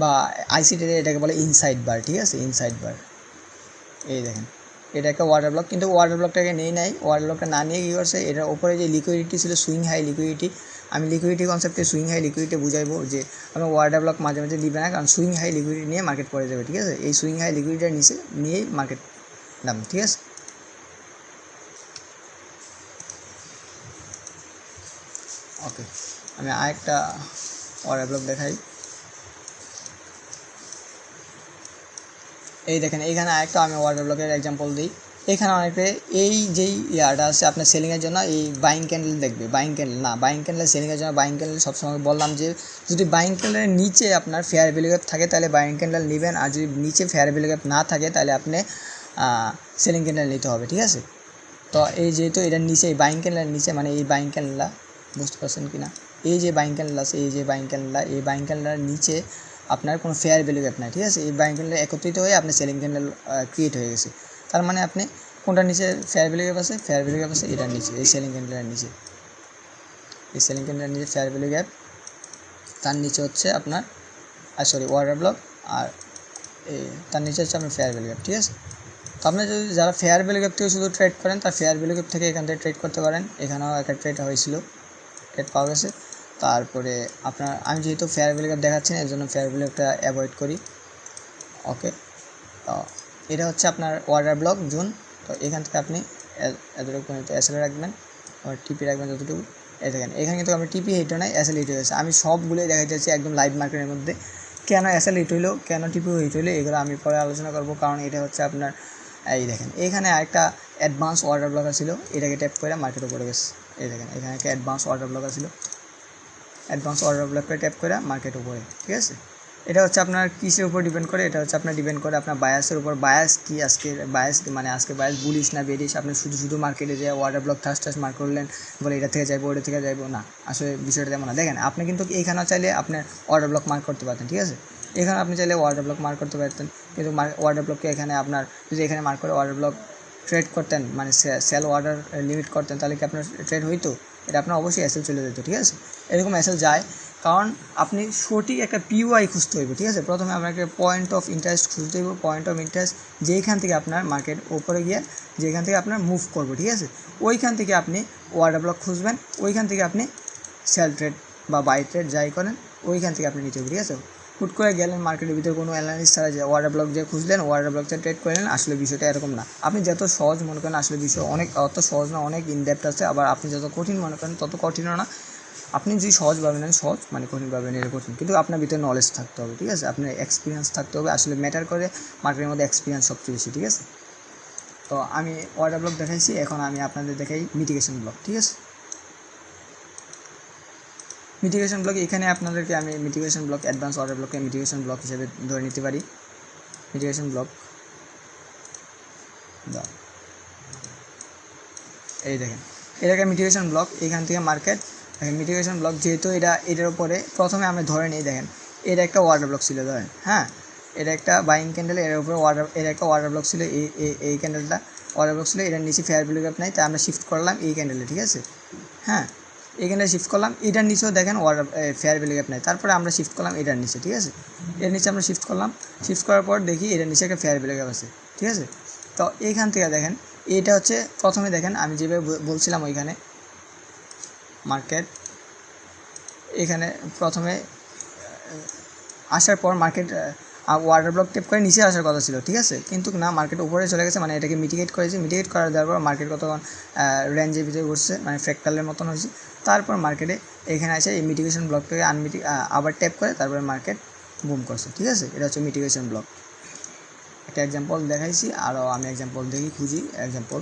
বা আইসিটিতে এটাকে বলে ইনসাইড বার, ঠিক আছে, ইনসাইড বার। এই দেখেন এটা একটা ওয়াটার ব্লক, কিন্তু ওয়াটার ব্লকটাকে ওয়াটার ব্লকটা না নিয়ে কী করছে, এটার ওপরে যে লিকুইডিটি ছিল, সুইং হাই লিকুইডিটি, আমি লিকুইডিটি কনসেপ্টে সুইং হাই লিকুইডিটি বুঝাইবো যে আমি ওয়াটার ব্লক মাঝে মাঝে দিবে না, কারণ সুইং হাই লিকুইডিটি নিয়ে মার্কেট পড়ে যাবে, ঠিক আছে। এই সুইং হাই লিকুইডিটির নিচে নিয়েই মার্কেট দাম, ঠিক আছে। ওকে, আমি আরেকটা ওয়াটার ব্লক দেখাই। এই দেখেন এইখানে আরেকটা আমি ওয়াটার ব্লকের এক্সাম্পল দিই। এখানে অনেকে এই যেই ইয়াটা আছে আপনার সেলিংয়ের জন্য এই বাইং ক্যান্ডেল দেখবে, বাইং ক্যান্ডেল সেলিংয়ের জন্য বাইং ক্যান্ডেল সবসময় বললাম যে যদি বাইং ক্যান্ডেলের নিচে আপনার ফেয়ার ভ্যালু গ্যাপ থাকে তাহলে বাইং ক্যান্ডেল নেবেন, আর যদি নিচে ফেয়ার ভ্যালু গ্যাপ না থাকে তাহলে আপনি সেলিং ক্যান্ডেল নিতে হবে, ঠিক আছে। তো এই যেহেতু এটার নিচে, এই বাইং ক্যান্ডেলের নিচে, মানে এই বাইং ক্যান্ডেলটা বুঝতে পারছেন কি না, এই যে বাইং ক্যান্ডেল আছে, এই বাইং ক্যান্ডেলের নিচে আপনার কোনো ফেয়ার ভ্যালু গ্যাপ নাই, ঠিক আছে। এই বাইং ক্যান্ডেল একত্রিত হয়ে আপনার সেলিং ক্যান্ডেল ক্রিয়েট হয়ে গেছে। তার মানে আপনি কোনটার নিচে ফেয়ার ভ্যালু গ্যাপ আছে, এটার নিচে, এই সেলিং ক্যান্ডেলের নিচে, ফেয়ার ভ্যালু গ্যাপ, তার নিচে হচ্ছে আপনার ওয়াটার ব্লক, আর তার নিচে হচ্ছে আপনার ফেয়ার ভ্যালু গ্যাপ, ঠিক আছে। তো আপনি যদি যারা ফেয়ার ভ্যালু গ্যাপ থেকে শুধু ট্রেড করেন, তার ফেয়ার ভ্যালু গ্যাপ থেকে এখান থেকে ট্রেড করতে পারেন। এখানেও একটা ট্রেড হয়েছিল, ট্রেড পাওয়া গেছে। তারপরে আপনার আমি যেহেতু ফেয়ার ভ্যালু গ্যাপ দেখাচ্ছি না, এর জন্য ফেয়ার ভ্যালু গ্যাপটা অ্যাভয়েড করি, ওকে। তো এটা হচ্ছে আপনার ওয়াটার ব্লক জোন। তো এখান থেকে আপনি এতটুকু এসএল রাখবেন, আর টিপি রাখবেন যতটুকু। এই দেখেন এখানে কিন্তু আমি টিপি হিট নাই, এসএল হিট হয়েছে। আমি সবগুলোই দেখাই যাচ্ছি একদম লাইভ মার্কেটের মধ্যে। কেন এসএল হিট হইলো, কেন টিপি হিট হইলো, এগুলো আমি পরে আলোচনা করবো, কারণ এটা হচ্ছে আপনার এই দেখেন এখানে আরেকটা অ্যাডভান্স ওয়াটার ব্লকার ছিল, এটাকে ট্যাপ করে মার্কেট উপরে গেছে। এই দেখেন এখানে একটা অ্যাডভান্স ওয়াটার ব্লকার ছিল, অ্যাডভান্স ওয়াটার ব্লকটা ট্যাপ করে মার্কেট উপরে, ঠিক আছে। এটা হচ্ছে আপনার কিসের উপর ডিপেন্ড করে, এটা হচ্ছে আপনার ডিপেন্ড করে আপনার বায়াসের উপর। বায়াস কি, আজকে বায়াস বুলিশ না বেরিশ। আপনি শুধু মার্কেটে যে ওয়াটার ব্লক ঠাস মার্ক করলেন, বলে এটা থেকে যাইবো ওটা থেকে যাইবো না, আসলে বিষয়টা তেমন না। দেখেন আপনি কিন্তু এইখানেও চাইলে আপনার ওয়াটার ব্লক মার্ক করতে পারতেন, ঠিক আছে। এখানে আপনি চাইলে ওয়াটার ব্লক মার্ক করতে পারতেন, কিন্তু ওয়াটার ব্লককে এখানে আপনার যদি এখানে মার্ক করে ওয়াটার ব্লক ট্রেড করতেন, মানে সেল অর্ডার লিমিট করতেন, তাহলে কি আপনার ট্রেড হইতো? এটা আপনার অবশ্যই এসএল চলে যেত, ঠিক আছে। এরকম এসএল যায়, কারণ আপনি সঠিক একটা পিওআই খুঁজতে হইব, ঠিক আছে। প্রথমে আপনাকে পয়েন্ট অফ ইন্টারেস্ট খুঁজতে হইব, পয়েন্ট অফ ইন্টারেস্ট যেইখান থেকে আপনার মার্কেট উপরে গিয়ে যেখান থেকে আপনার মুভ করবো, ঠিক আছে, ওইখান থেকে আপনি ওয়াটার ব্লক খুঁজবেন, ওইখান থেকে আপনি সেল ট্রেড বা বাই ট্রেড যাই করেন ওইখান থেকে আপনি নিতে হবে, ঠিক আছে। হুট করে গেলেন মার্কেটের ভিতরে কোনো অ্যানালিস্ট ছাড়া যে ওয়াটার ব্লক যে খুঁজলেন, ওয়াটার ব্লকটা ট্রেড করলেন, আসলে বিষয়টা এরকম না। আপনি যত সহজ মনে করেন, আসলে বিষয় অত সহজ না, অনেক ইনডেপথ আছে। আবার আপনি যত কঠিন মনে করেন তত কঠিনও না। আপনি যদি সহজভাবে নেন সহজ, মানে কঠিনভাবে নিলে কঠিন, কিন্তু আপনার ভিতরে নলেজ থাকতে হবে, ঠিক আছে, আপনার এক্সপিরিয়েন্স থাকতে হবে। আসলে ম্যাটার করে মার্কেটের মধ্যে এক্সপিরিয়েন্স সবচেয়ে বেশি, ঠিক আছে। তো আমি ওয়াটার ব্লক দেখাইছি, এখন আমি আপনাদের দেখাই মিটিগেশন ব্লক, ঠিক আছে। মিটিগেশন ব্লক, এখানে আপনাদেরকে আমি মিটিগেশন ব্লক, অ্যাডভান্স ওয়াটার ব্লককে মিটিগেশন ব্লক হিসেবে ধরে নিতে পারি। মিটিগেশন ব্লক এই দেখেন, এটাকে মিটিগেশন ব্লক, এখান থেকে মার্কেট মিটিগেশন ব্লক, যেহেতু এটার উপরে প্রথমে আমরা ধরে নিই, দেখেন এটা একটা ওয়াটার ব্লক ছিল, ধরেন, হ্যাঁ, এটা একটা বাইং ক্যান্ডেল, এর উপরে এটা একটা ওয়াটার ব্লক ছিল, এই ক্যান্ডেলটা ওয়াটার ব্লক ছিল, এটার নিচে ফেয়ার ভ্যালু গ্যাপ নাই, তাই আমরা শিফট করলাম এই ক্যান্ডেলে, ঠিক আছে, হ্যাঁ, এই ক্যান্ডেলে শিফট করলাম, এটার নিচেও দেখেন ফেয়ার ভ্যালু গ্যাপ নাই, তারপরে আমরা শিফট করলাম এটার নিচে, ঠিক আছে, এর নিচে আমরা শিফট করলাম, শিফট করার পর দেখি এটার নিচে একটা ফেয়ার ভ্যালু গ্যাপ আছে, ঠিক আছে। তো এইখান থেকে দেখেন এটা হচ্ছে প্রথমে দেখেন আমি যেভাবে বলছিলাম, ওইখানে মার্কেট এখানে প্রথমে আসার পর মার্কেট ওয়াটার ব্লক টেপ করে নিচে আসার কথা ছিল, ঠিক আছে, কিন্তু না, মার্কেট উপরে চলে গেছে, মানে এটাকে মিটিগেট করেছে, মিটিগেট করার দেওয়ার পর মার্কেট কতক্ষণ রেঞ্জের ভিতরে ঘুরছে, মানে ফ্র্যাকটালের মতন হয়েছে। তারপর মার্কেটে এখানে আসে এই মিটিগেশন ব্লকটাকে আবার ট্যাপ করে তারপরে মার্কেট বুম করছে, ঠিক আছে। এটা হচ্ছে মিটিগেশন ব্লক। একটা এক্সাম্পল দেখাইছি, আরও আমি এক্সাম্পল খুঁজি এক্সাম্পল।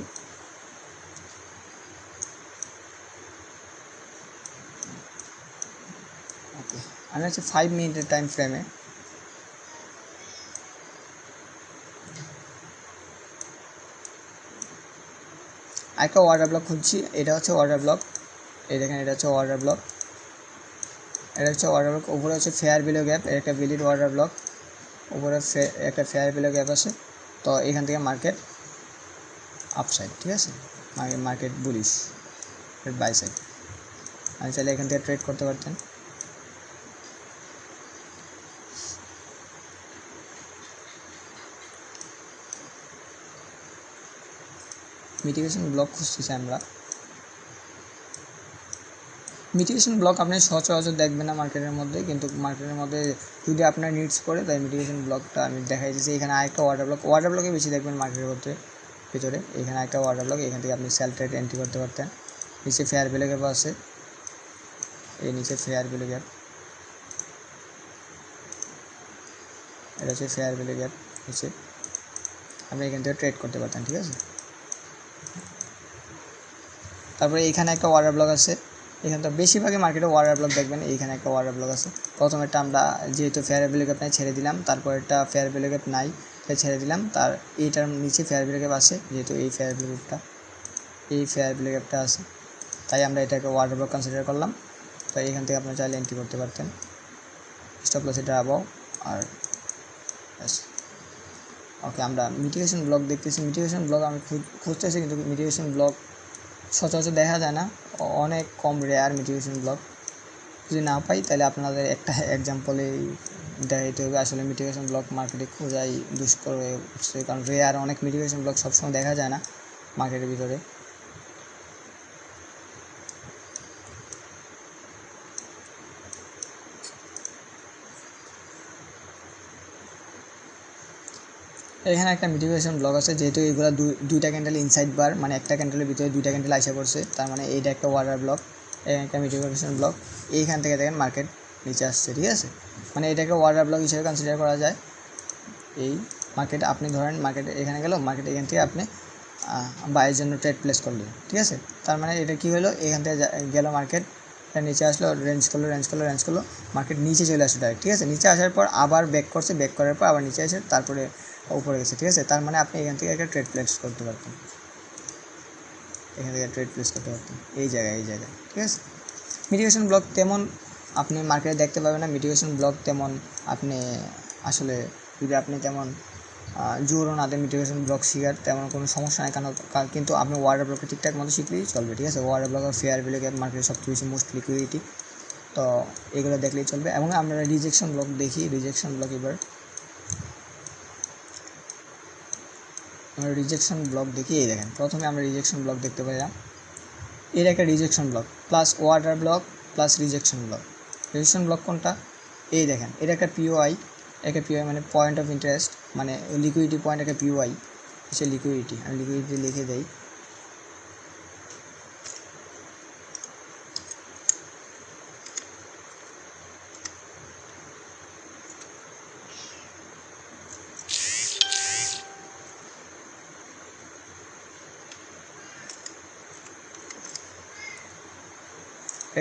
আমি হচ্ছে 5 মিনিটের টাইম ফ্রেমে একটা অর্ডার ব্লক খুঁজছি। এটা হচ্ছে অর্ডার ব্লক, এই দেখেন এটা হচ্ছে অর্ডার ব্লক, এটা হচ্ছে অর্ডার ব্লক। উপরে হচ্ছে ফেয়ার বিলো গ্যাপ, একটা ভ্যালিড অর্ডার ব্লক, উপরে একটা ফেয়ার বিলো গ্যাপ আছে। তো এখান থেকে মার্কেট আপসাইড, ঠিক আছে, মার্কেট বুলিশ বাই সাইড। আমি চাইলে এখান থেকে ট্রেড করতে পারতেন। মিটিগেশন ব্লক খুঁজতেছি আমরা। মিটিগেশন ব্লক আপনি সচরাচর দেখবেন না মার্কেটের মধ্যে, কিন্তু মার্কেটের মধ্যে যদি আপনার নিডস পড়ে তাই মিটিগেশন ব্লকটা আমি দেখাই দিচ্ছি। এখানে আরেকটা অর্ডার ব্লক, অর্ডার ব্লকে বেশি দেখবেন মার্কেটের ভিতরে। এখানে একটা অর্ডার ব্লক, এখান থেকে আপনি সেল ট্রেড এন্ট্রি করতে পারতেন। নিচে ফেয়ার ভ্যালু গ্যাপ আছে, এই নিচে ফেয়ার ভ্যালু গ্যাপ, এটা হচ্ছে ফেয়ার ভ্যালু গ্যাপ নিচে, আপনি এখান থেকে ট্রেড করতে পারতেন, ঠিক আছে। তারপরে এখানে একটা অর্ডার ব্লক আছে, এখানে তো বেশিরভাগই মার্কেটে অর্ডার ব্লক দেখবেন। এইখানে একটা অর্ডার ব্লক আছে। প্রথমেরটা আমরা যেহেতু ফেয়ার ভ্যালু গ্যাপ নাই ছেড়ে দিলাম, তারপরেরটা ফেয়ার ভ্যালু গ্যাপ নাই তাই ছেড়ে দিলাম, তার এইটার নিচে ফেয়ার ভ্যালু গ্যাপ আছে, যেহেতু এই ফেয়ার ভ্যালু গ্যাপটা আছে, তাই আমরা এটাকে অর্ডার ব্লক কনসিডার করলাম। তো এখান থেকে আপনারা চাইলে এন্ট্রি করতে পারতেন। স্টপ লস এটা অ্যাবাভ আর ওকে। আমরা মিটিগেশন ব্লক দেখতেছি, মিটিগেশন ব্লক আমি খুঁজতেছি, কিন্তু মিটিগেশন ব্লক সচরাচর দেখা যায় না, অনেক কম রেয়ার মিটিগেশন ব্লক। যদি না পাই তাহলে আপনাদের একটা এক্সাম্পলেই দেখাইতে হবে। আসলে মিটিগেশন ব্লক মার্কেটে খোঁজাই দুষ্কর হয়ে উঠছে, কারণ রেয়ার অনেক মিটিগেশন ব্লক সবসময় দেখা যায় না মার্কেটের ভিতরে। এখানে একটা মিটিগেশন ব্লক আছে, যেহেতু এইগুলো দুইটা ক্যান্ডেল ইনসাইড বার, মানে একটা ক্যান্ডেলের ভিতরে দুইটা ক্যান্ডেল আইসা পড়ছে, তার মানে এইটা একটা অর্ডার ব্লক, একটা মিটিগেশন ব্লক। এইখান থেকে দেখেন মার্কেট নিচে আসছে, ঠিক আছে, মানে এটাকে অর্ডার ব্লক হিসেবে কনসিডার করা যায়। এই মার্কেট আপনি ধরেন মার্কেট এখানে গেল, মার্কেট এখান থেকে আপনি বাইয়ের জন্য ট্রেড প্লেস করলেন, ঠিক আছে। তার মানে এটা কী হলো, এখান থেকে গেল মার্কেট, নিচে আসলো, রেঞ্জ করলো, মার্কেট নিচে চলে আসলো ডাইরেক্ট, ঠিক আছে। নিচে আসার পর আবার ব্যাক করছে, ব্যাক করার পর আবার নিচে আসে, তারপরে উপরে গেছে, ঠিক আছে। তার মানে আপনি এখান থেকে একটা ট্রেড প্লেস করতে পারতেন, এই জায়গায়, ঠিক আছে। মিটিগেশন ব্লক তেমন আপনি মার্কেটে দেখতে পাবেন না, মিটিগেশন ব্লক তেমন আপনি আসলে যদি আপনি তেমন জোরও না দেন মিটিগেশন ব্লক শিখার, তেমন কোনো সমস্যা নেই, কারণ কিন্তু আপনি ওয়ার্ডার ব্লকটা ঠিকঠাক মতো শিখলেই চলবে, ঠিক আছে। ওয়ার্ডার ব্লক আর ফেয়ার ভ্যালু গ্যাপ মার্কেটে সবচেয়ে বেশি মোস্ট লিকুইডিটি, তো এগুলো দেখলেই চলবে। এবং আমরা রিজেকশন ব্লক দেখি, রিজেকশন ব্লক এবার আমরা রিজেকশন ব্লক দেখি। এই দেখেন প্রথমে আমরা রিজেকশন ব্লক দেখতে পেলাম, এর একটা rejection block plus order block plus rejection block কোনটা, এই দেখেন এটা একটা পিওআই, মানে পয়েন্ট অফ ইন্টারেস্ট, মানে লিকুইডিটি পয়েন্ট, একটা পিওআই সে লিকুইডিটি, আমি লিকুইডিটি লিখে দেই।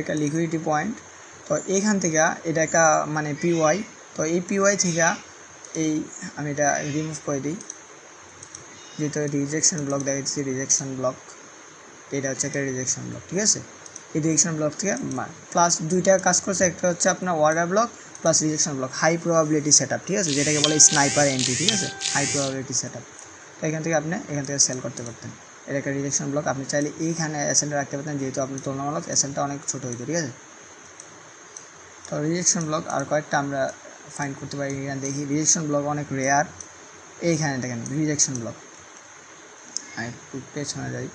একটা লিকুইডিটি পয়েন্ট, তো এইখান থেকে এটা একটা মানে পিওআই, তো এই পিওআই থেকে এই আমি এটা রিমুভ করে দিই, যেহেতু রিজেকশন ব্লক দেখাচ্ছি, রিজেকশন ব্লক এটা হচ্ছে একটা রিজেকশন ব্লক, ঠিক আছে। এই রিজেকশন ব্লক থেকে প্লাস দুইটা কাজ করছে, একটা হচ্ছে আপনার order block plus rejection block, high probability set up, ঠিক আছে, যেটাকে বলে স্নাইপার এন্ট্রি, ঠিক আছে, হাই প্রবাবিলিটি সেট আপ। তো এখান থেকে আপনি এখান থেকে সেল করতে পারতেন। এটা একটা রিজেকশন ব্লক, আপনি চাইলে এইখানে এসএলটা রাখতে পারতেন, যেহেতু আপনার তুলনামূলক এসএলটা অনেক ছোটো হইতো, ঠিক আছে। তো রিজেকশন ব্লক আর কয়েকটা আমরা ফাইন্ড করতে পারি, এখানে দেখি রিজেকশন ব্লক অনেক রেয়ার। এইখানে দেখেন রিজেকশন ব্লক, আমি একটু পেছনে যাই,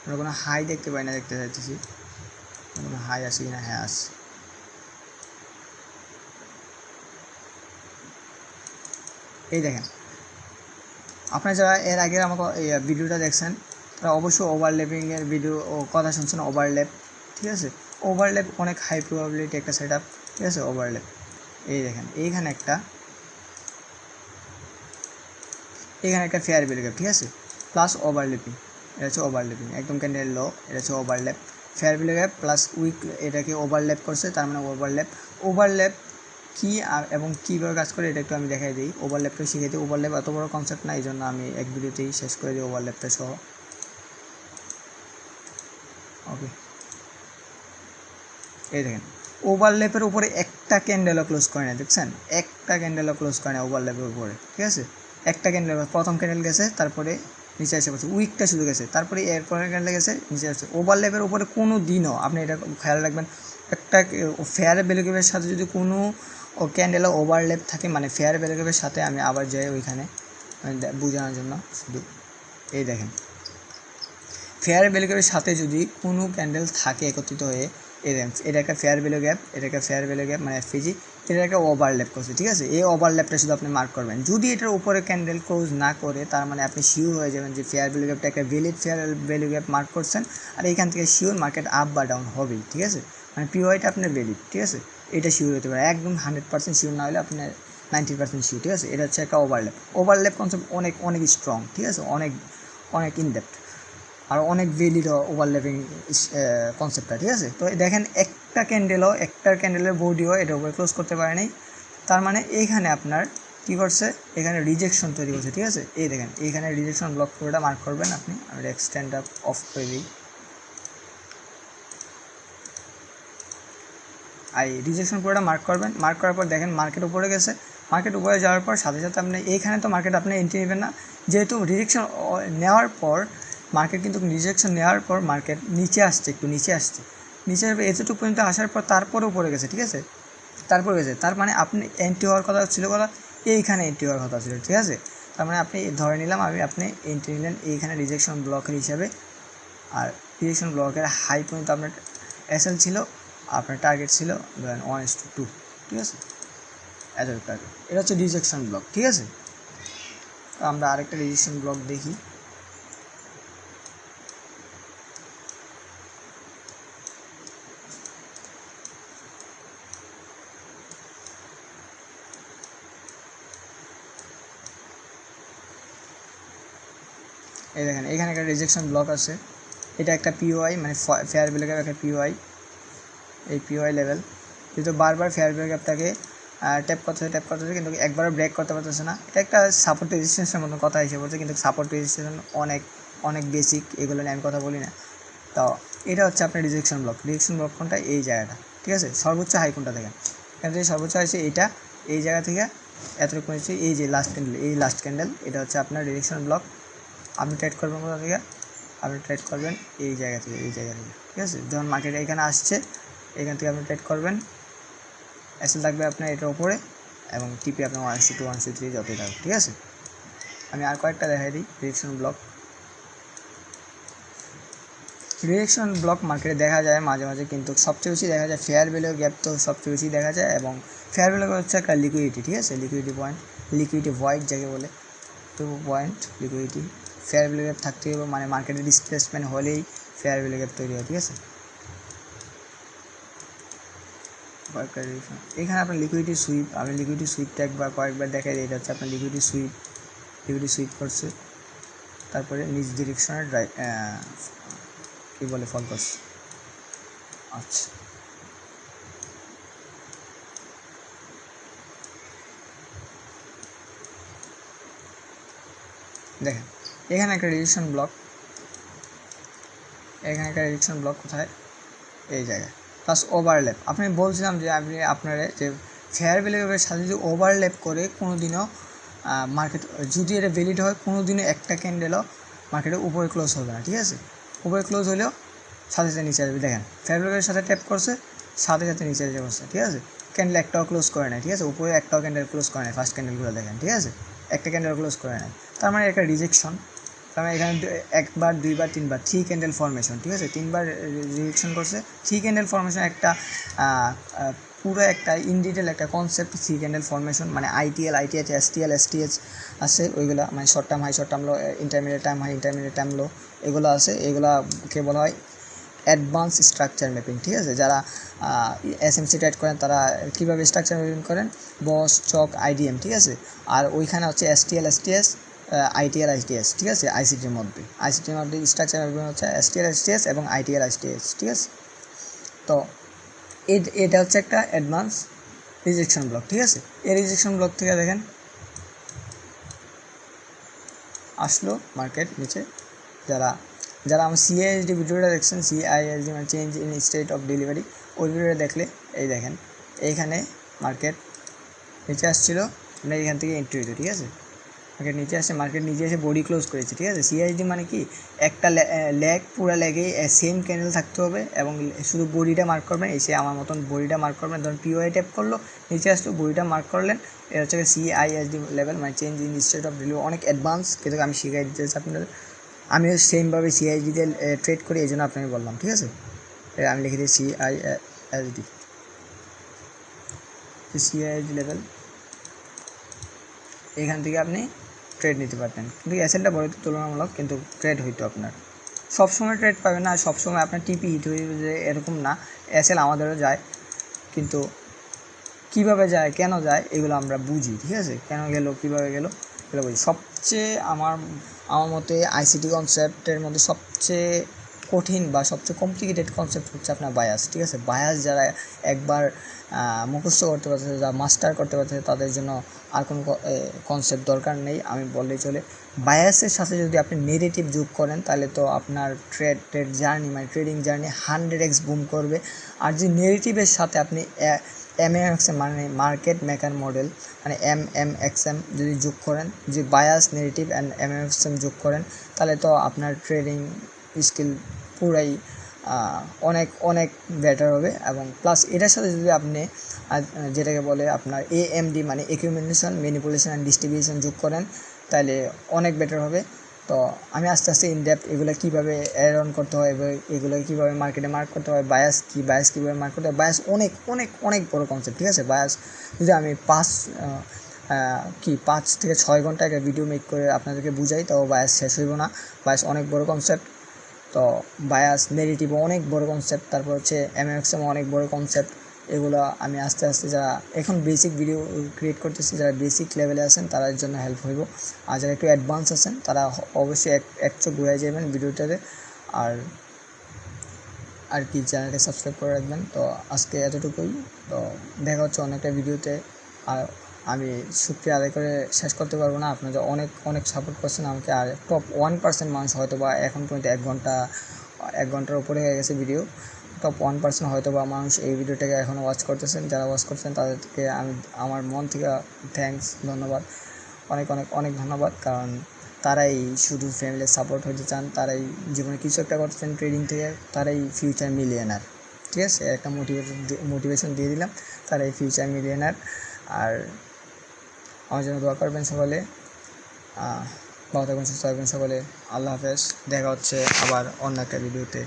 আমরা কোনো হাই দেখতে পাই না, দেখতে চাইতেছি কোনো হাই আছে কিনা, হ্যাঁ আছে। এই দেখেন আপনারা যারা এর আগের আমাকে এই ভিডিওটা দেখছেন তারা অবশ্যই ওভারল্যাপিংয়ের ভিডিও ও কথা শুনছেন, ওভারল্যাপ, ঠিক আছে। ওভারল্যাপ অনেক হাই প্রবাবিলিটি একটা সেট আপ, ঠিক আছে, ওভারল্যাপ। এই দেখেন এইখানে একটা এখানে একটা ফেয়ার ভ্যালু গ্যাপ, ঠিক আছে, প্লাস ওভারল্যাপিং, এটা হচ্ছে ওভারল্যাপিং, একদম ক্যান্ডেল লো, এটা হচ্ছে overlap, fair value gap plus wick এটাকে ওভারল্যাপ করছে, তার মানে ওভারল্যাপ কী এবং কীভাবে কাজ করে এটা একটু আমি দেখাই দিই। ওভারল্যাপটা শিখে দিই, ওভারল্যাপ এত বড় কনসেপ্ট না, এই জন্য আমি এক ভিডিওতেই শেষ করে দিই ওভারল্যাপটা সহ। ওকে, এই দেখেন ওভারল্যাপের উপরে একটা ক্যান্ডেলও ক্লোজ করে না, দেখছেন, একটা ক্যান্ডেলও ক্লোজ করে না ওভারল্যাপের উপরে, ঠিক আছে, একটা ক্যান্ডেল, প্রথম ক্যান্ডেল গেছে, তারপরে নিচে এসে পড়ছে, উইকটা শুধু গেছে, তারপরে এরপরের ক্যান্ডেল গেছে, নিচে আসছে। ওভারল্যাপের উপরে কোনো দিনও, আপনি এটা খেয়াল রাখবেন, একটা ফেয়ার ভ্যালু গ্যাপের সাথে যদি কোনো ক্যান্ডেলও ওভারল্যাপ থাকে, মানে ফেয়ার ভ্যালু গ্যাপের সাথে, আমি আবার যাই ওইখানে বোঝানোর জন্য, শুধু এই দেখেন, ফেয়ার ভ্যালু গ্যাপের সাথে যদি কোনো ক্যান্ডেল থাকে একত্রিত হয়ে, এটা একটা ফেয়ার ভ্যালু গ্যাপ, এটা একটা ফেয়ার ভ্যালু গ্যাপ মানে এফপিজি, এটা একটা ওভারল্যাপ করছে, ঠিক আছে, এই ওভারল্যাপটা শুধু আপনি মার্ক করবেন। যদি এটার উপরে ক্যান্ডেল ক্লোজ না করে, তার মানে আপনি শিওর হয়ে যাবেন যে ফেয়ার ভ্যালু গ্যাপটা একটা valid fair value gap mark করছেন, আর এইখান থেকে শিওর মার্কেট আপ বা ডাউন হবেই, ঠিক আছে, মানে পিওয়াইটা আপনার ভ্যালিড, ঠিক আছে, এটা শিওর হতে পারে, একদম 100% শিওর না হলে আপনার 90% শিওর, ঠিক আছে, এটা হচ্ছে একটা ওভারল্যাপ কনসেপ্ট অনেক অনেক স্ট্রং, ঠিক আছে, অনেক অনেক ইনডেপথ আর অনেক ভ্যালিড ওভারল্যাপিং কনসেপ্টটা, ঠিক আছে। তো দেখেন একটা ক্যান্ডেলের বডিও এটার উপরে ক্লোজ করতে পারে নাই, তার মানে এইখানে আপনার কী করছে, এখানে রিজেকশন তৈরি করছে, ঠিক আছে, এই দেখেন এইখানে রিজেকশন ব্লক পুরোটা মার্ক করবেন আপনি, আমি এক্সটেন্ডটা অফ করে দিই, আর রিজেকশন পুরোটা মার্ক করবেন, মার্ক করার পর দেখেন মার্কেট উপরে গেছে, মার্কেট উপরে যাওয়ার পর সাথে সাথে আপনি এইখানে তো মার্কেট আপনি এন্ট্রি নেবেন না, যেহেতু রিজেকশন নেওয়ার পর মার্কেট কিন্তু রিজেকশন নেওয়ার পর মার্কেট নিচে আসছে, একটু নিচে আসছে, নিচে এতটুকু পর্যন্ত আসার পর তারপরে উপরে গেছে, ঠিক আছে, তারপরে গেছে, তার মানে আপনি এন্ট্রি হওয়ার কথা ছিল, এইখানে এন্ট্রি হওয়ার কথা ছিল, ঠিক আছে, তার মানে আপনি ধরে নিলাম আপনি এন্ট্রি নিলেন এইখানে রিজেকশন ব্লকের হিসাবে, আর রিজেকশন ব্লকের হাই পর্যন্ত আপনার এসএল ছিল, আপনার টার্গেট ছিল ধরেন 1:2, ঠিক আছে, এত টার্গেট, এটা হচ্ছে রিজেকশন ব্লক, ঠিক আছে। তো আমরা আরেকটা রিজেকশন ব্লক দেখি, এই দেখেন এখানে একটা রিজেকশন ব্লক আছে, এটা একটা পিওআই মানে ফেয়ার ভ্যালু গ্যাপ, একটা পিওআই, এই পিওআই লেভেল, যেহেতু বারবার ফেয়ার ভ্যালু গ্যাপটাকে ট্যাপ করতেছে কিন্তু একবারও ব্রেক করতে পারতেছে না, এটা একটা সাপোর্ট রেজিস্ট্যান্সের মতো কথা হিসেবে বলছে, কিন্তু সাপোর্ট রেজিস্ট্যান্স অনেক অনেক বেসিক, এগুলো নিয়ে আমি কথা বলি না। তো এটা হচ্ছে আপনার রিজেকশন ব্লক কোনটা, এই জায়গাটা, ঠিক আছে, সর্বোচ্চ হাই কোনটা দেখেন, এখান থেকে সর্বোচ্চ হয়েছে এইটা, এই জায়গা থেকে এতটুকু হচ্ছে, এই যে লাস্ট ক্যান্ডেল, এটা হচ্ছে আপনার রিজেকশন ব্লক। আপনি ট্রেড করবেন কোথা থেকে, আপনি ট্রেড করবেন এই জায়গা থেকে, ঠিক আছে, যখন মার্কেট এখানে আসছে, এখান থেকে আপনি ট্রেড করবেন, এসএল থাকবে আপনার এটার উপরে, এবং টিপি আপনার 1:2, 1:3 যতই থাকবে, ঠিক আছে। আমি আর কয়েকটা দেখাই দিই রিজেকশন ব্লক মার্কেটে দেখা যায় মাঝে মাঝে, কিন্তু সবচেয়ে বেশি দেখা যায় ফেয়ার ভ্যালু গ্যাপ, তো সবচেয়ে বেশি দেখা যায়, এবং ফেয়ার ভ্যালু হচ্ছে একটা লিকুইডিটি, ঠিক আছে, লিকুইডিটি ভয়েড যাকে বলে, তো point liquidity, fair value gap থাকতে হবে, মানে মার্কেটে ডিসপ্লেসমেন্ট হলেই ফেয়ার ভ্যালু গ্যাপ তৈরি হয়, ঠিক আছে। এখানে আপনার লিকুইডিটি সুইপ, আমি লিকুইডিটি সুইপটা কয়েকবার দেখাই দিই, এটা হচ্ছে আপনার লিকুইডিটি সুইপ করছে, তারপরে নিজ ডিরেকশনের কী বলে ফল করছে, আচ্ছা দেখেন এখানে একটা রিজেকশন ব্লক, কোথায়, এই জায়গায়, প্লাস ওভারল্যাপ, আপনি বলছিলাম যে আপনার যে ফেয়ার ভ্যালু গ্যাপের সাথে যদি ওভারল্যাপ করে কোনো দিনও মার্কেট, যদি এটা ভ্যালিড হয়, কোনো দিনও একটা ক্যান্ডেলও মার্কেটে উপরে ক্লোজ হবে না, ঠিক আছে, উপরে ক্লোজ হলেও সাথে সাথে নিচে আসবে, দেখেন ফেয়ার ভ্যালু গ্যাপের সাথে ট্যাপ করছে, সাথে সাথে নিচে এসে বসছে, ঠিক আছে, ক্যান্ডেল একটাও ক্লোজ করে নেয়, ঠিক আছে, উপরে একটাও ক্যান্ডেল ক্লোজ করে নেয়, ফার্স্ট ক্যান্ডেলগুলো দেখেন, ঠিক আছে, একটা ক্যান্ডেল ক্লোজ করে নেয়, তার মানে একটা রিজেকশন, তার মানে এখানে একবার, দুইবার, তিনবার, 3 ক্যান্ডেল ফর্মেশন, ঠিক আছে, 3বার রিজেকশন করছে, 3 ক্যান্ডেল ফর্মেশন একটা পুরো একটা ইন ডিটেল একটা কনসেপ্ট, 3 ক্যান্ডেল ফর্মেশন, মানে আইটিএল, এসটিএস আছে, ওইগুলো মানে short term high, short term low, intermediate time high, intermediate time low, এগুলো আছে, এগুলোকে বলা হয় অ্যাডভান্স স্ট্রাকচার ম্যাপিং, ঠিক আছে, যারা এসএমসি ট্রেড করেন তারা কীভাবে স্ট্রাকচার ম্যাপিং করেন, বস, চক, আইডিএম, ঠিক আছে, আর ওইখানে হচ্ছে এসটিএস, আইটিএল আইটিএস, ঠিক আছে। আইসিটির মধ্যে স্ট্রাকচার হচ্ছে এসটিএল এসটিএস এবং আইটিএল আইটিএস, ঠিক আছে। তো এটা হচ্ছে একটা অ্যাডভান্স রিজেকশন ব্লক, ঠিক আছে। এই রিজেকশন ব্লক থেকে দেখেন আসলো মার্কেট নিচে। যারা আমার সিআইএসডি ভিডিওটা দেখছেন, সিআইএসডি মানে change in state of delivery, ওই ভিডিওটা দেখলে এই দেখেন এইখানে মার্কেট নিচে আসছিলো, আমরা এখান থেকে এন্ট্রি হইতো, ঠিক আছে। মার্কেট নিচে আসছে, মার্কেট নিচে এসে বডি ক্লোজ করেছে, ঠিক আছে। সিআইএসডি মানে কি, একটা লেগ পুরা লেগে সেম ক্যান্ডেল থাকতে হবে এবং শুধু বডিটা মার্ক করবেন। এসে আমার মতন বডিটা মার্ক করবেন, ধরুন পিওআই ট্যাপ করলো, নিচে আসলো, বডিটা মার্ক করলেন। এটা হচ্ছে সিআইএসডি লেভেল, মানে change in state of delivery, অনেক অ্যাডভান্স, কিন্তু আমি শিখাই দিতেছি আপনাদের। আমিও সেমভাবে সিআইএসডি দিয়ে ট্রেড করি, এই জন্য আপনাকে বললাম, ঠিক আছে। আমি লিখে দিই সিআইএসডি লেভেল, এখান থেকে আপনি ট্রেড নিতে পারতেন, কিন্তু এসএলটা বড় তুলনামূলক, কিন্তু ট্রেড হইতো আপনার। সবসময় ট্রেড পাবেন না, সবসময় আপনার টিপি হিট হয়ে যে এরকম না। এসএল আমাদেরও যায়, কিন্তু কীভাবে যায়, কেন যায়, এগুলো আমরা বুঝি, ঠিক আছে। কেন গেল, কীভাবে গেল, এগুলো বুঝি। সবচেয়ে আমার মতে আইসিটি কনসেপ্টের মধ্যে সবচেয়ে কঠিন বা সবচেয়ে কমপ্লিকেটেড কনসেপ্ট হচ্ছে আপনার বায়াস, ঠিক আছে। বায়াস যারা একবার মুখস্থ করতে পারছে, যারা মাস্টার করতে পারছে, তাদের জন্য আর কোনো কনসেপ্ট দরকার নেই, আমি বললেই চলে। বায়াসের সাথে যদি আপনি নেগেটিভ যোগ করেন, তাহলে তো আপনার ট্রেড জার্নি মানে ট্রেডিং জার্নি 100x বুম করবে। আর যে নেগেটিভের সাথে আপনি MMXM মানে মার্কেট মেকার মডেল মানে MMXM যদি যোগ করেন, যে বায়াস নেগেটিভ অ্যান্ড MMXM যোগ করেন, তাহলে তো আপনার ট্রেডিং স্কিল পুরাই অনেক অনেক বেটার হবে। এবং প্লাস এটার সাথে যদি আপনি যেটাকে বলে আপনার AMD মানে অ্যাকুমুলেশন, ম্যানিপুলেশন অ্যান্ড ডিস্ট্রিবিউশন যোগ করেন, তাহলে অনেক বেটার হবে। তো আমি আস্তে আস্তে ইনডেপথ এগুলো কীভাবে অ্যাড অন করতে হয়, এগুলো কীভাবে মার্কেটে মার্ক করতে হয়, বায়াস কীভাবে মার্ক করতে হয়, বায়াস অনেক অনেক অনেক বড় কনসেপ্ট, ঠিক আছে। বায়াস যদি আমি 5 থেকে 6 ঘন্টা একটা ভিডিও মেক করে আপনাদেরকে বুঝাই, তাও বায়াস শেষ হইব না। বায়াস অনেক বড় কনসেপ্ট। তো বায়াস নেগেটিভ অনেক বড় কনসেপ্ট, তারপর হচ্ছে MMXM অনেক বড় কনসেপ্ট। এগুলো আমি আস্তে আস্তে যারা এখন বেসিক ভিডিও ক্রিয়েট করতেছি, যারা বেসিক লেভেলে আছেন তাদের জন্য হেল্প হইব। আর যারা একটু অ্যাডভান্স আছেন তারা অবশ্যই এক চোখ ঘুরে যাবেন ভিডিওটাতে। আর কি চ্যানেলটা সাবস্ক্রাইব করে রাখবেন। তো আজকে এতটুকুই। তো দেখা হচ্ছে অনেকটা ভিডিওতে। আর আমি শুক্রিয়া আদায় করে শেষ করতে পারবো না, আপনারা অনেক অনেক সাপোর্ট করছেন আমাকে। আর টপ 1% মানুষ হয়তো বা এখন পর্যন্ত 1 ঘন্টার উপরে হয়ে গেছে ভিডিও, টপ 1% হয়তো বা মানুষ এই ভিডিওটাকে এখনও ওয়াচ করতেছেন। যারা ওয়াচ করছেন তাদেরকে আমি আমার মন থেকে থ্যাঙ্কস, ধন্যবাদ, অনেক অনেক অনেক ধন্যবাদ। কারণ তারাই শুধু ফ্যামিলির সাপোর্ট হতে চান, তারাই জীবনে কিছু একটা করতেছেন ট্রেডিং থেকে, তারাই ফিউচার মিলিয়নার, ঠিক আছে। একটা মোটিভেশন দিয়ে দিলাম, তারাই ফিউচার মিলিয়নার। আর আমার জন্য দোয়া করবেন সকলে। ভালো থাকবেন, সুস্থ থাকবেন সকলে। আল্লাহ হাফেজ। দেখা হচ্ছে আবার অন্য একটা ভিডিওতে।